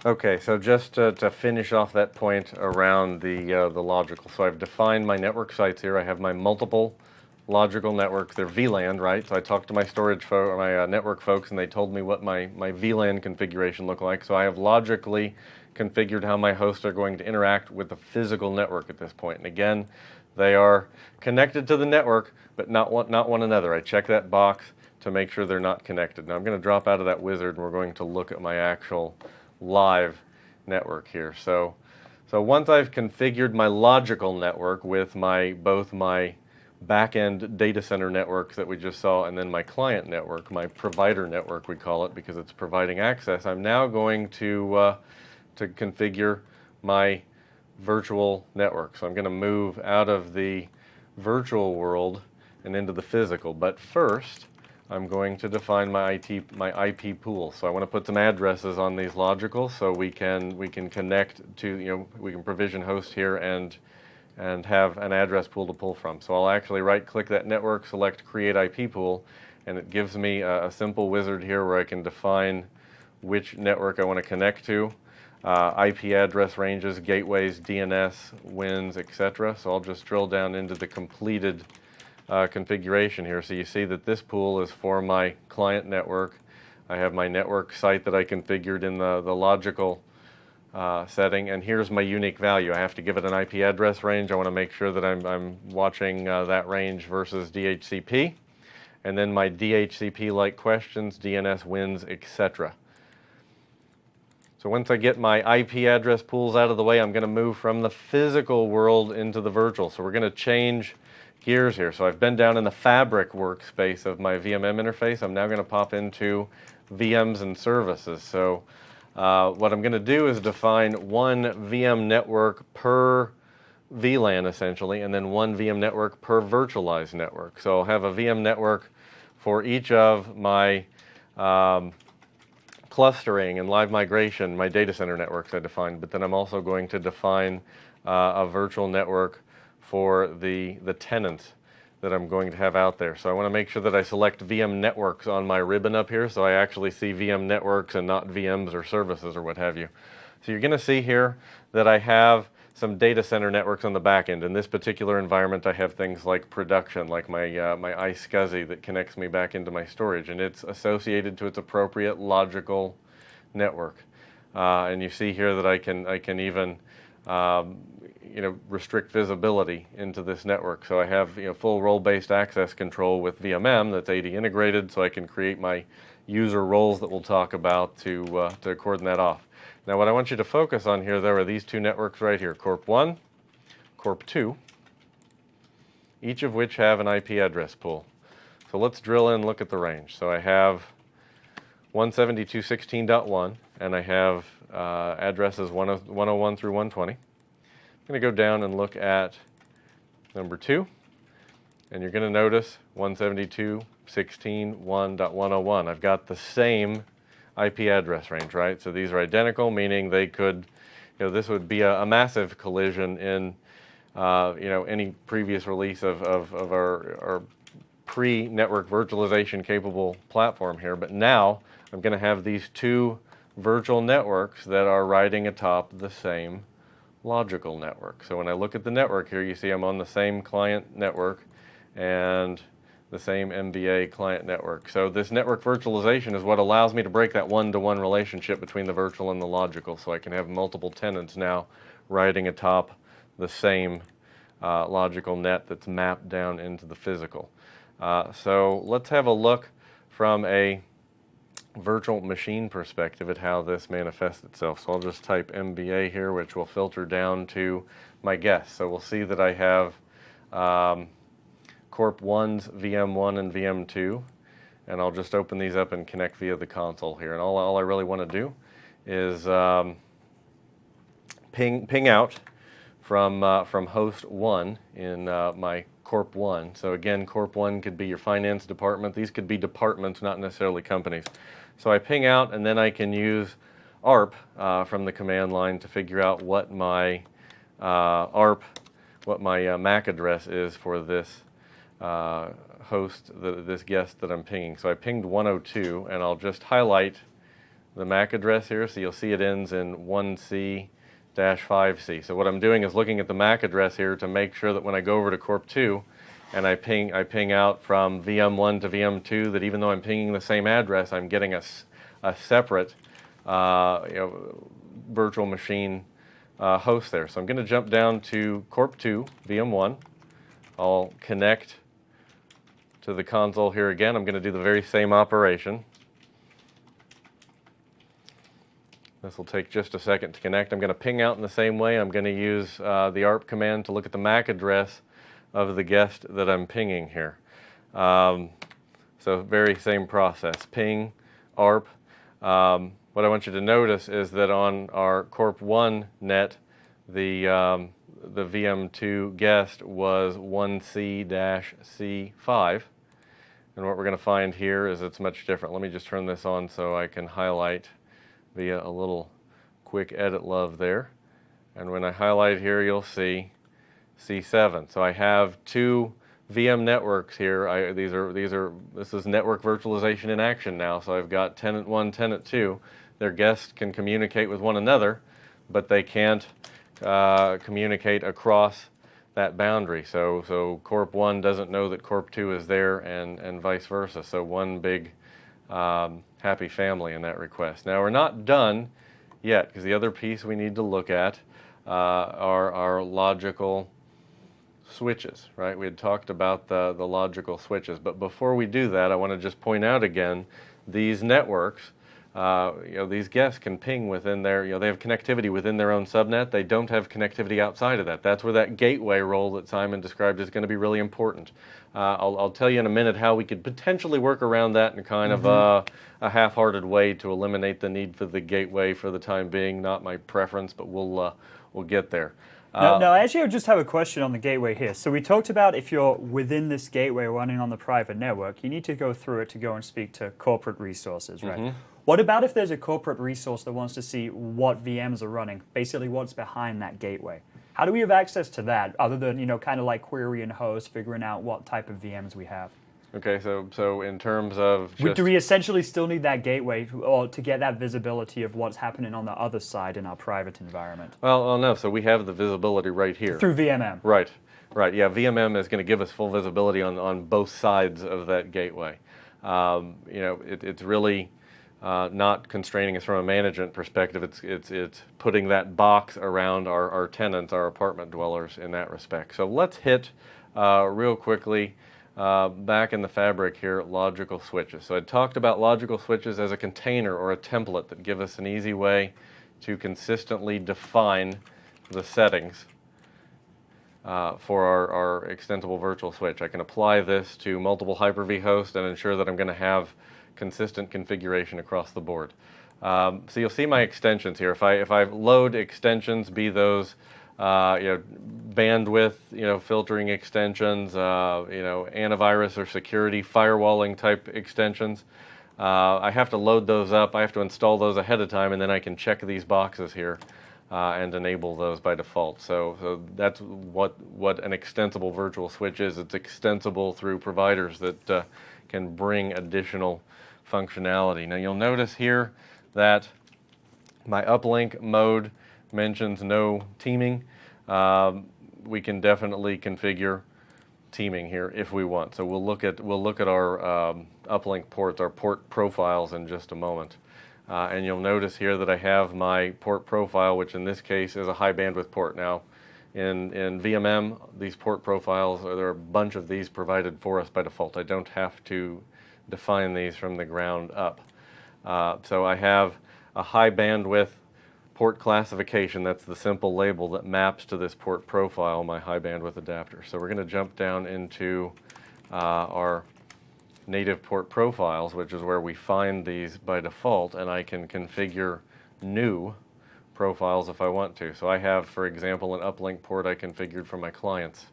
Okay, so just to finish off that point around the logical. So I've defined my network sites here. I have my multiple logical networks. They're VLAN, right? So I talked to my my network folks, and they told me what my VLAN configuration looked like. So I have logically configured how my hosts are going to interact with the physical network at this point. And again, they are connected to the network, but not one another. I check that box to make sure they're not connected. Now I'm going to drop out of that wizard, and we're going to look at my actual live network here. So once I've configured my logical network with both my back-end data center networks that we just saw, and then my client network, my provider network we call it because it's providing access, I'm now going to configure my virtual network. So I'm going to move out of the virtual world and into the physical. But first, I'm going to define my IP pool. So I want to put some addresses on these logicals so we can connect to, we can provision hosts here and have an address pool to pull from. So I'll actually right-click that network, select Create IP Pool, and it gives me a simple wizard here where I can define which network I want to connect to, IP address ranges, gateways, DNS, WINs, etc. So I'll just drill down into the completed configuration here. So you see that this pool is for my client network. I have my network site that I configured in the logical setting, and here's my unique value. I have to give it an IP address range. I want to make sure that I'm watching that range versus DHCP, and then my DHCP-like questions, DNS, WINs, etc. So once I get my IP address pools out of the way, I'm going to move from the physical world into the virtual. So we're going to change gears here. So I've been down in the fabric workspace of my VMM interface. I'm now going to pop into VMs and services. So what I'm going to do is define one VM network per VLAN essentially, and then one VM network per virtualized network. So I'll have a VM network for each of my clustering and live migration, my data center networks I defined, but then I'm also going to define a virtual network for the tenants that I'm going to have out there. So I want to make sure that I select VM networks on my ribbon up here so I actually see VM networks and not VMs or services or what have you. So you're going to see here that I have some data center networks on the back end. In this particular environment, I have things like production, like my iSCSI that connects me back into my storage, and it's associated to its appropriate logical network. And you see here that I can even restrict visibility into this network. So I have full role-based access control with VMM that's AD integrated, so I can create my user roles that we'll talk about to cordon that off. Now what I want you to focus on here, though, are these two networks right here, Corp1, Corp2, each of which have an IP address pool. So let's drill in and look at the range. So I have 172.16.1, and I have addresses 101 through 120. I'm going to go down and look at number 2, and you're going to notice 172.16.1.101. I've got the same IP address range, right? So these are identical, meaning they could, this would be a massive collision in, any previous release of our pre-network virtualization capable platform here. But now I'm going to have these two virtual networks that are riding atop the same logical network. So when I look at the network here, you see I'm on the same client network and the same MBA client network. So this network virtualization is what allows me to break that one-to-one relationship between the virtual and the logical, so I can have multiple tenants now riding atop the same logical net that's mapped down into the physical. So let's have a look from a virtual machine perspective at how this manifests itself. So I'll just type MBA here, which will filter down to my guests. So we'll see that I have Corp1's VM1 and VM2, and I'll just open these up and connect via the console here. And all I really want to do is ping out from host 1 in my Corp1. So again, Corp1 could be your finance department. These could be departments, not necessarily companies. So I ping out, and then I can use ARP from the command line to figure out what my MAC address is for this host, this guest that I'm pinging. So I pinged 102, and I'll just highlight the MAC address here, so you'll see it ends in 1C-5C. So what I'm doing is looking at the MAC address here to make sure that when I go over to Corp2 and I ping out from VM1 to VM2, that even though I'm pinging the same address, I'm getting a separate virtual machine host there. So I'm going to jump down to Corp2 VM1. I'll connect to the console here again. I'm going to do the very same operation. This will take just a second to connect. I'm going to ping out in the same way. I'm going to use the ARP command to look at the MAC address of the guest that I'm pinging here. So very same process. Ping, ARP. What I want you to notice is that on our Corp1 net, the VM2 guest was 1C-C5. And what we're going to find here is it's much different. Let me just turn this on so I can highlight via a little quick edit love there. And when I highlight here, you'll see C7. So I have two VM networks here. This is network virtualization in action now. So I've got tenant 1, tenant 2. Their guests can communicate with one another, but they can't communicate across that boundary. So Corp1 doesn't know that Corp2 is there, and vice versa. So one big happy family in that request. Now we're not done yet, because the other piece we need to look at are our logical switches, right? We had talked about the logical switches, but before we do that, I want to just point out again, these networks, these guests can ping within their, they have connectivity within their own subnet. They don't have connectivity outside of that. That's where that gateway role that Simon described is going to be really important. I'll tell you in a minute how we could potentially work around that in kind of a half-hearted way to eliminate the need for the gateway for the time being. Not my preference, but we'll get there. Now, actually, I just have a question on the gateway here. So we talked about if you're within this gateway running on the private network, you need to go through it to go and speak to corporate resources, right? What about if there's a corporate resource that wants to see what VMs are running, basically what's behind that gateway? How do we have access to that other than, kind of like query and host, figuring out what type of VMs we have? Okay, so in terms of do we essentially still need that gateway or to get that visibility of what's happening on the other side in our private environment? Well, no, so we have the visibility right here. Through VMM. Right, yeah, VMM is going to give us full visibility on both sides of that gateway. It's really not constraining us from a management perspective. It's putting that box around our tenants, our apartment dwellers in that respect. So let's hit real quickly back in the fabric here, logical switches. So I talked about logical switches as a container or a template that give us an easy way to consistently define the settings for our extensible virtual switch. I can apply this to multiple Hyper-V hosts and ensure that I'm going to have consistent configuration across the board. So you'll see my extensions here. If I load extensions, be those bandwidth, filtering extensions, antivirus or security firewalling type extensions, I have to load those up. I have to install those ahead of time, and then I can check these boxes here and enable those by default. So that's what an extensible virtual switch is. It's extensible through providers that can bring additional functionality. Now you'll notice here that my uplink mode mentions no teaming. We can definitely configure teaming here if we want. So we'll look at our uplink ports, our port profiles in just a moment. And you'll notice here that I have my port profile, which in this case is a high bandwidth port. Now in VMM, these port profiles, there are a bunch of these provided for us by default. I don't have to define these from the ground up. So I have a high bandwidth port classification. That's the simple label that maps to this port profile, my high bandwidth adapter. So we're going to jump down into our native port profiles, which is where we find these by default, and I can configure new profiles if I want to. So I have, for example, an uplink port I configured for my clients.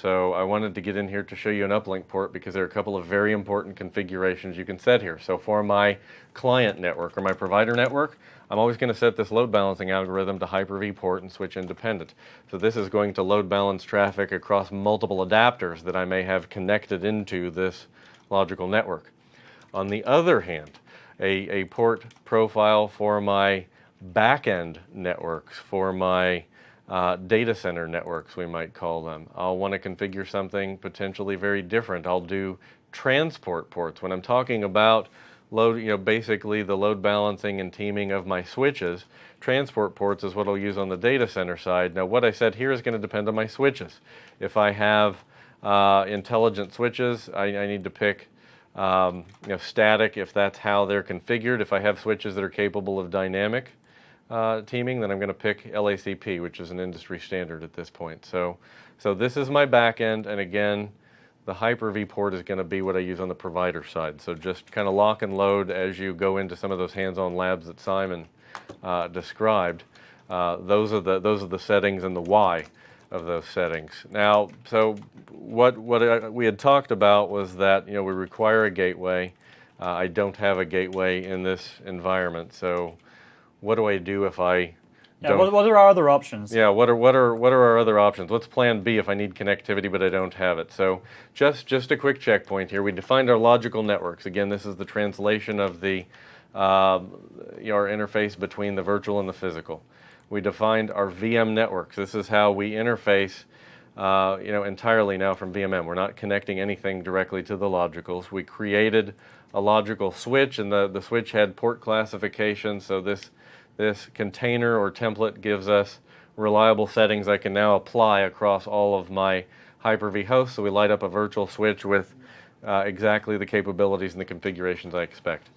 So I wanted to get in here to show you an uplink port because there are a couple of very important configurations you can set here. So for my client network or my provider network, I'm always going to set this load balancing algorithm to Hyper-V port and switch independent. So this is going to load balance traffic across multiple adapters that I may have connected into this logical network. On the other hand, a port profile for my back-end networks, for my data center networks, we might call them. I'll want to configure something potentially very different. I'll do transport ports. When I'm talking about load, basically the load balancing and teaming of my switches, transport ports is what I'll use on the data center side. Now what I said here is going to depend on my switches. If I have intelligent switches, I need to pick static if that's how they're configured. If I have switches that are capable of dynamic teaming, then I'm going to pick LACP, which is an industry standard at this point. So this is my back end, and again, the Hyper-V port is going to be what I use on the provider side. So just kind of lock and load as you go into some of those hands-on labs that Simon described. Those are the settings and the why of those settings. Now, so what we had talked about was that we require a gateway. I don't have a gateway in this environment, so what do I do if I don't? What are our other options? Yeah, what are our other options? What's plan B if I need connectivity but I don't have it? So just a quick checkpoint here. We defined our logical networks. Again, this is the translation of the our interface between the virtual and the physical. We defined our VM networks. This is how we interface entirely now from VMM. We're not connecting anything directly to the logicals. We created a logical switch, and the switch had port classification, so this container or template gives us reliable settings I can now apply across all of my Hyper-V hosts. So we light up a virtual switch with exactly the capabilities and the configurations I expect.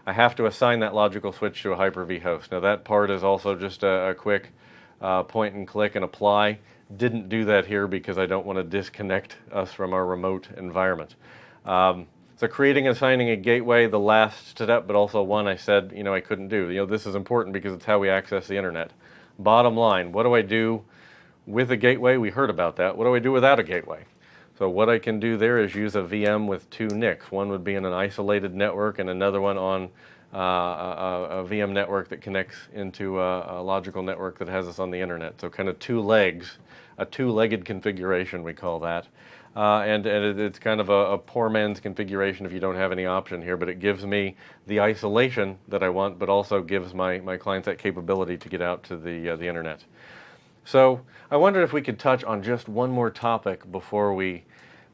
I have to assign that logical switch to a Hyper-V host. Now that part is also just a quick point and click and apply. Didn't do that here because I don't want to disconnect us from our remote environment. So creating and assigning a gateway, the last step, but also one I said I couldn't do. This is important because it's how we access the internet. Bottom line, what do I do with a gateway? We heard about that. What do I do without a gateway? So what I can do there is use a VM with two NICs. One would be in an isolated network and another one on a VM network that connects into a logical network that has us on the internet. So kind of two legs, a two-legged configuration we call that. And it's kind of a poor man's configuration if you don't have any option here, but it gives me the isolation that I want, but also gives my clients that capability to get out to the internet. So I wondered if we could touch on just one more topic before we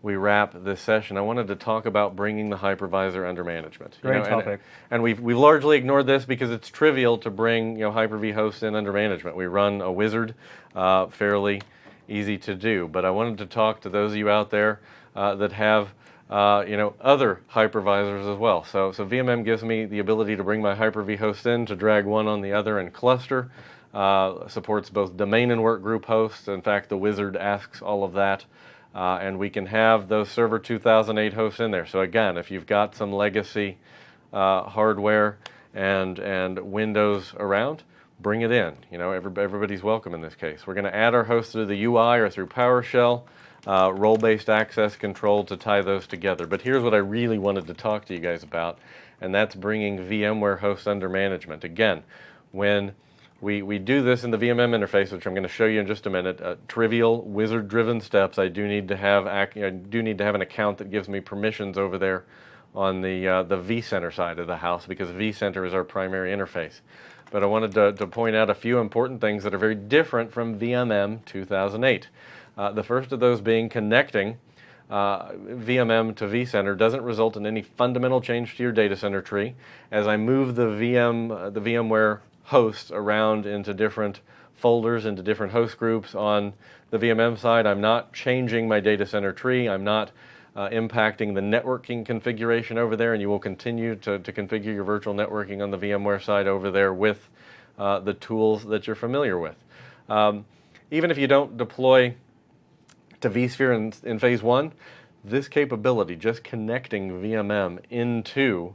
we wrap this session, I wanted to talk about bringing the hypervisor under management. Great topic. And we've largely ignored this because it's trivial to bring Hyper-V hosts in under management. We run a wizard, fairly easy to do. But I wanted to talk to those of you out there that have other hypervisors as well. So VMM gives me the ability to bring my Hyper-V host in, to drag one on the other and cluster. Supports both domain and workgroup hosts. In fact, the wizard asks all of that. And we can have those Server 2008 hosts in there. So again, if you've got some legacy hardware and Windows around, bring it in. Everybody's welcome in this case. We're going to add our hosts through the UI or through PowerShell, role-based access control to tie those together. But here's what I really wanted to talk to you guys about, and that's bringing VMware hosts under management. Again, when we do this in the VMM interface, which I'm going to show you in just a minute. Trivial wizard-driven steps. I do need to have an account that gives me permissions over there on the vCenter side of the house, because vCenter is our primary interface. But I wanted to point out a few important things that are very different from VMM 2008. The first of those being connecting VMM to vCenter doesn't result in any fundamental change to your data center tree. As I move the VMware hosts around into different folders, into different host groups on the VMM side, I'm not changing my data center tree. I'm not impacting the networking configuration over there, and you will continue to configure your virtual networking on the VMware side over there with the tools that you're familiar with. Even if you don't deploy to vSphere in phase one, this capability, just connecting VMM into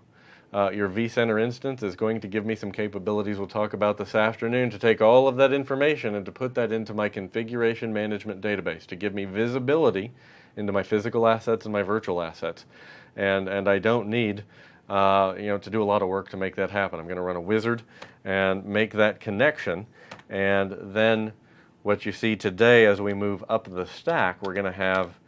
your vCenter instance, is going to give me some capabilities we'll talk about this afternoon to take all of that information and to put that into my configuration management database to give me visibility into my physical assets and my virtual assets. And I don't need to do a lot of work to make that happen. I'm going to run a wizard and make that connection, and then what you see today as we move up the stack, we're going to have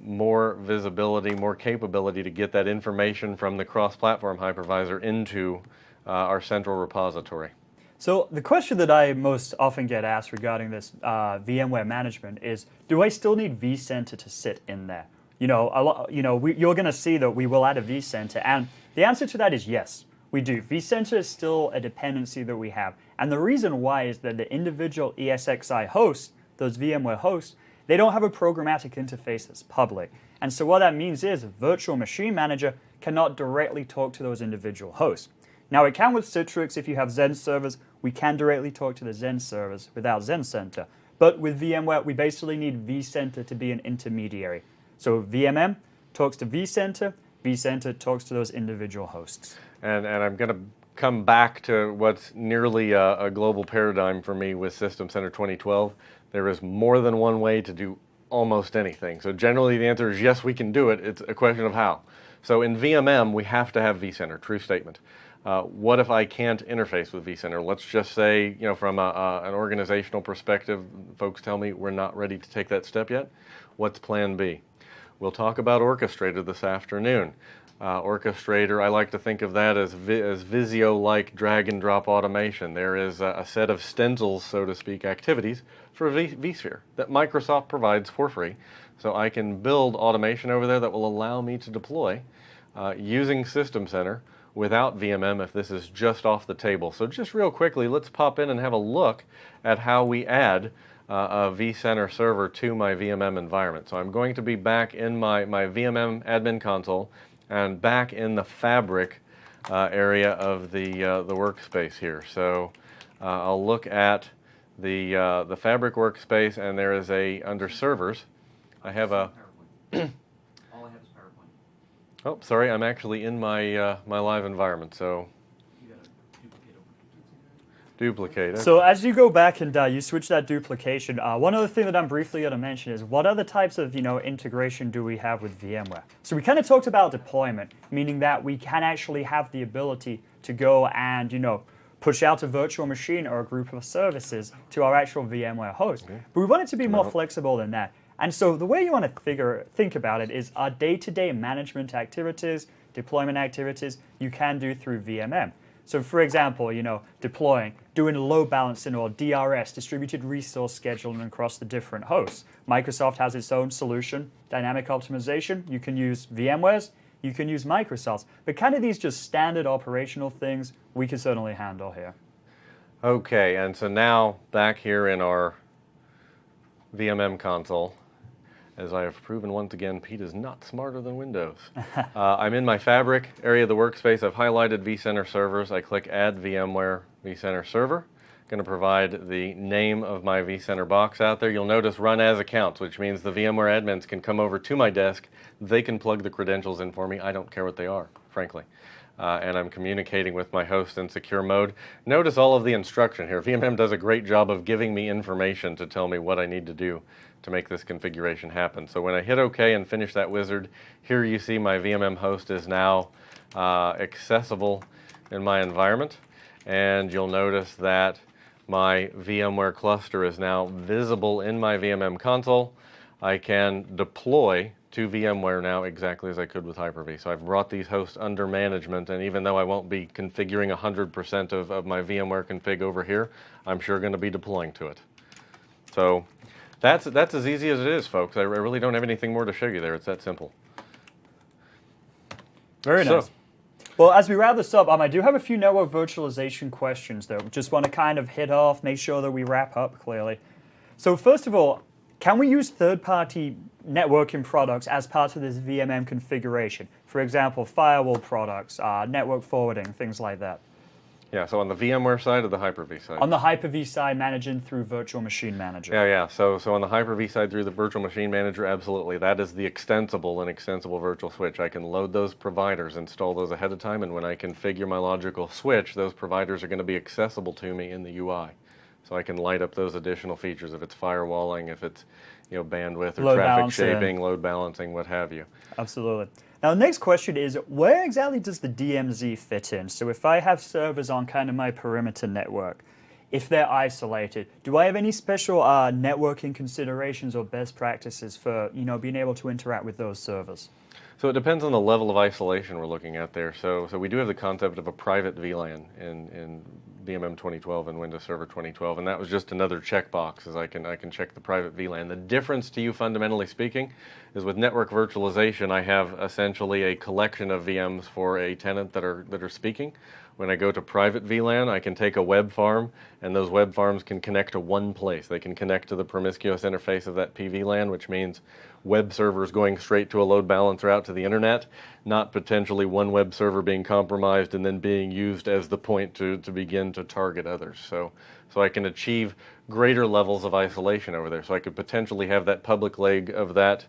more visibility, more capability to get that information from the cross-platform hypervisor into our central repository. So the question that I most often get asked regarding this VMware management is, do I still need vCenter to sit in there? You're going to see that we will add a vCenter, and the answer to that is yes, we do. vCenter is still a dependency that we have, and the reason why is that the individual ESXi hosts, those VMware hosts, they don't have a programmatic interface that's public. And so what that means is Virtual Machine Manager cannot directly talk to those individual hosts. Now it can with Citrix. If you have Xen servers, we can directly talk to the Xen servers without XenCenter. But with VMware, we basically need vCenter to be an intermediary. So VMM talks to vCenter, vCenter talks to those individual hosts. And I'm going to come back to what's nearly a global paradigm for me with System Center 2012. There is more than one way to do almost anything. So generally the answer is yes, we can do it. It's a question of how. So in VMM, we have to have vCenter, true statement. What if I can't interface with vCenter? Let's just say, from an organizational perspective, folks tell me we're not ready to take that step yet. What's plan B? We'll talk about Orchestrator this afternoon. Orchestrator, I like to think of that as Visio-like drag and drop automation. There is a set of stencils, so to speak, activities for vSphere that Microsoft provides for free. So I can build automation over there that will allow me to deploy using System Center without VMM if this is just off the table. So just real quickly, let's pop in and have a look at how we add a vCenter server to my VMM environment. So I'm going to be back in my VMM admin console and back in the Fabric area of the workspace here. So I'll look at the Fabric workspace, and there is under servers, I have a All I have is PowerPoint. oh, sorry, I'm actually in my my live environment, so You gotta duplicate over. duplicate it. So as you go back and you switch that duplication, one other thing that I'm briefly going to mention is what other types of integration do we have with VMware? So we kind of talked about deployment, meaning that we can actually have the ability to go and push out a virtual machine or a group of services to our actual VMware host. But we want it to be more flexible than that. And so the way you want to think about it is our day-to-day management activities, deployment activities, you can do through VMM. So for example, deploying, doing load balancing or DRS, distributed resource scheduling across the different hosts. Microsoft has its own solution, dynamic optimization. You can use VMware's, you can use Microsoft's, but kind of these just standard operational things we can certainly handle here. Okay, and so now back here in our VMM console, as I have proven once again, Pete is not smarter than Windows. I'm in my Fabric area of the workspace. I've highlighted vCenter servers. I click Add VMware vCenter Server. Going to provide the name of my vCenter box out there. You'll notice Run As Accounts, which means the VMware admins can come over to my desk. They can plug the credentials in for me. I don't care what they are, frankly. And I'm communicating with my host in secure mode. Notice all of the instruction here. VMM does a great job of giving me information to tell me what I need to do to make this configuration happen. So when I hit OK and finish that wizard, here you see my VMM host is now accessible in my environment. And you'll notice that my VMware cluster is now visible in my VMM console. I can deploy to VMware now exactly as I could with Hyper-V. So I've brought these hosts under management, and even though I won't be configuring 100% of my VMware config over here, I'm sure going to be deploying to it. So that's as easy as it is, folks. I really don't have anything more to show you there. It's that simple. Very nice. Well, as we wrap this up, I do have a few network virtualization questions, though. Just want to kind of hit off, make sure that we wrap up clearly. So first of all, can we use third-party networking products as part of this VMM configuration? For example, firewall products, network forwarding, things like that. Yeah, so on the VMware side or the Hyper-V side? On the Hyper-V side, managing through Virtual Machine Manager. Yeah. So on the Hyper-V side through the Virtual Machine Manager, absolutely. That is the extensible and extensible virtual switch. I can load those providers, install those ahead of time, and when I configure my logical switch, those providers are going to be accessible to me in the UI. So I can light up those additional features if it's firewalling, if it's bandwidth or load traffic balancing. Shaping, load balancing, what have you. Absolutely. Now, the next question is, where exactly does the DMZ fit in? So if I have servers on kind of my perimeter network, if they're isolated, do I have any special networking considerations or best practices for being able to interact with those servers? So it depends on the level of isolation we're looking at there. So we do have the concept of a private VLAN in VMM 2012 and Windows Server 2012, and that was just another checkbox, as I can check the private VLAN. The difference to you, fundamentally speaking, is with network virtualization, I have essentially a collection of VMs for a tenant that are speaking. When I go to private VLAN, I can take a web farm, and those web farms can connect to one place. They can connect to the promiscuous interface of that PVLAN, which means web servers going straight to a load balancer out to the internet, not potentially one web server being compromised and then being used as the point to begin to target others. So I can achieve greater levels of isolation over there. So I could potentially have that public leg of that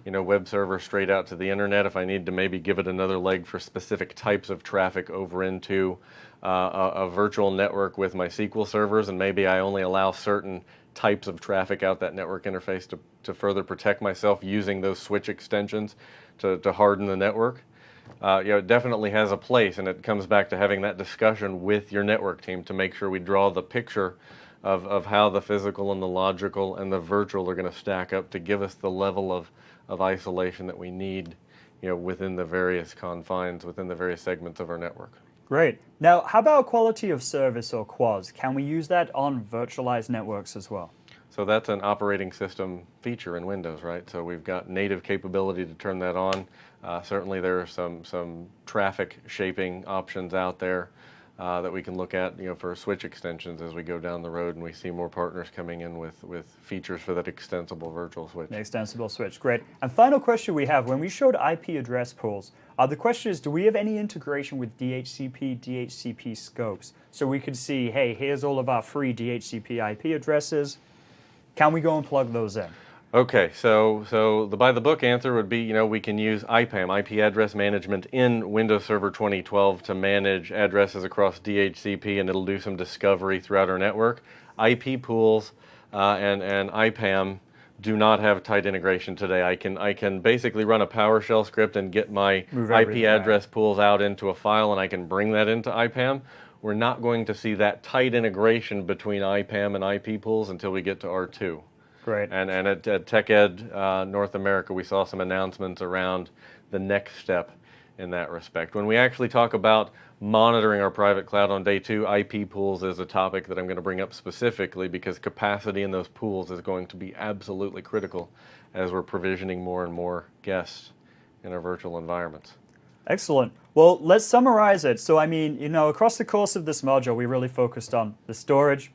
web server straight out to the internet if I need to maybe give it another leg for specific types of traffic over into a virtual network with my SQL servers, and maybe I only allow certain types of traffic out that network interface to further protect myself using those switch extensions to harden the network. It definitely has a place, and it comes back to having that discussion with your network team to make sure we draw the picture of how the physical and the logical and the virtual are going to stack up to give us the level of isolation that we need within the various confines, within the various segments of our network. Great. Now, how about quality of service or QoS? Can we use that on virtualized networks as well? So that's an operating system feature in Windows, right? So we've got native capability to turn that on. Certainly there are some traffic shaping options out there that we can look at, for switch extensions as we go down the road and we see more partners coming in with features for that extensible virtual switch. An extensible switch, great. And final question we have, when we showed IP address pools, the question is, do we have any integration with DHCP scopes? So we could see, hey, here's all of our free DHCP IP addresses. Can we go and plug those in? Okay, so the by the book answer would be, we can use IPAM, IP Address Management, in Windows Server 2012 to manage addresses across DHCP, and it'll do some discovery throughout our network. IP pools and IPAM do not have tight integration today. I can basically run a PowerShell script and get my IP address pools out into a file, and I can bring that into IPAM. We're not going to see that tight integration between IPAM and IP pools until we get to R2. Great. And at TechEd North America, we saw some announcements around the next step in that respect. When we actually talk about monitoring our private cloud on day 2, IP pools is a topic that I'm going to bring up specifically because capacity in those pools is going to be absolutely critical as we're provisioning more and more guests in our virtual environments. Excellent. Well, let's summarize it. So, I mean, across the course of this module, we really focused on the storage,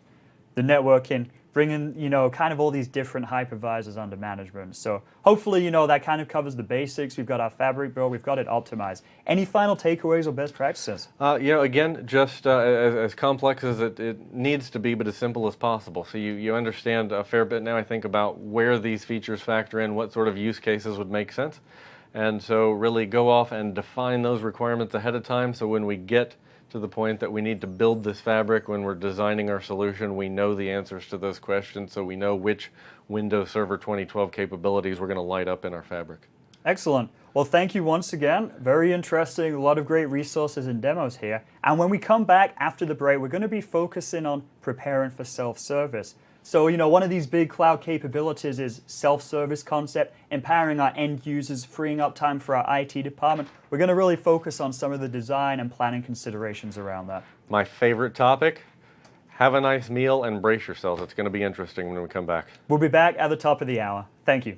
the networking, bringing, kind of all these different hypervisors under management. So hopefully, that kind of covers the basics. We've got our fabric built, we've got it optimized. Any final takeaways or best practices? Again, just as complex as it needs to be, but as simple as possible. So you understand a fair bit now, I think, about where these features factor in, what sort of use cases would make sense. And so really go off and define those requirements ahead of time, so when we get to the point that we need to build this fabric, when we're designing our solution, we know the answers to those questions, so we know which Windows Server 2012 capabilities we're going to light up in our fabric. Excellent. Well, thank you once again. Very interesting. A lot of great resources and demos here. And when we come back after the break, we're going to be focusing on preparing for self-service. So, one of these big cloud capabilities is self-service concept, empowering our end users, freeing up time for our IT department. We're going to really focus on some of the design and planning considerations around that. My favorite topic, have a nice meal and brace yourselves. It's going to be interesting when we come back. We'll be back at the top of the hour. Thank you.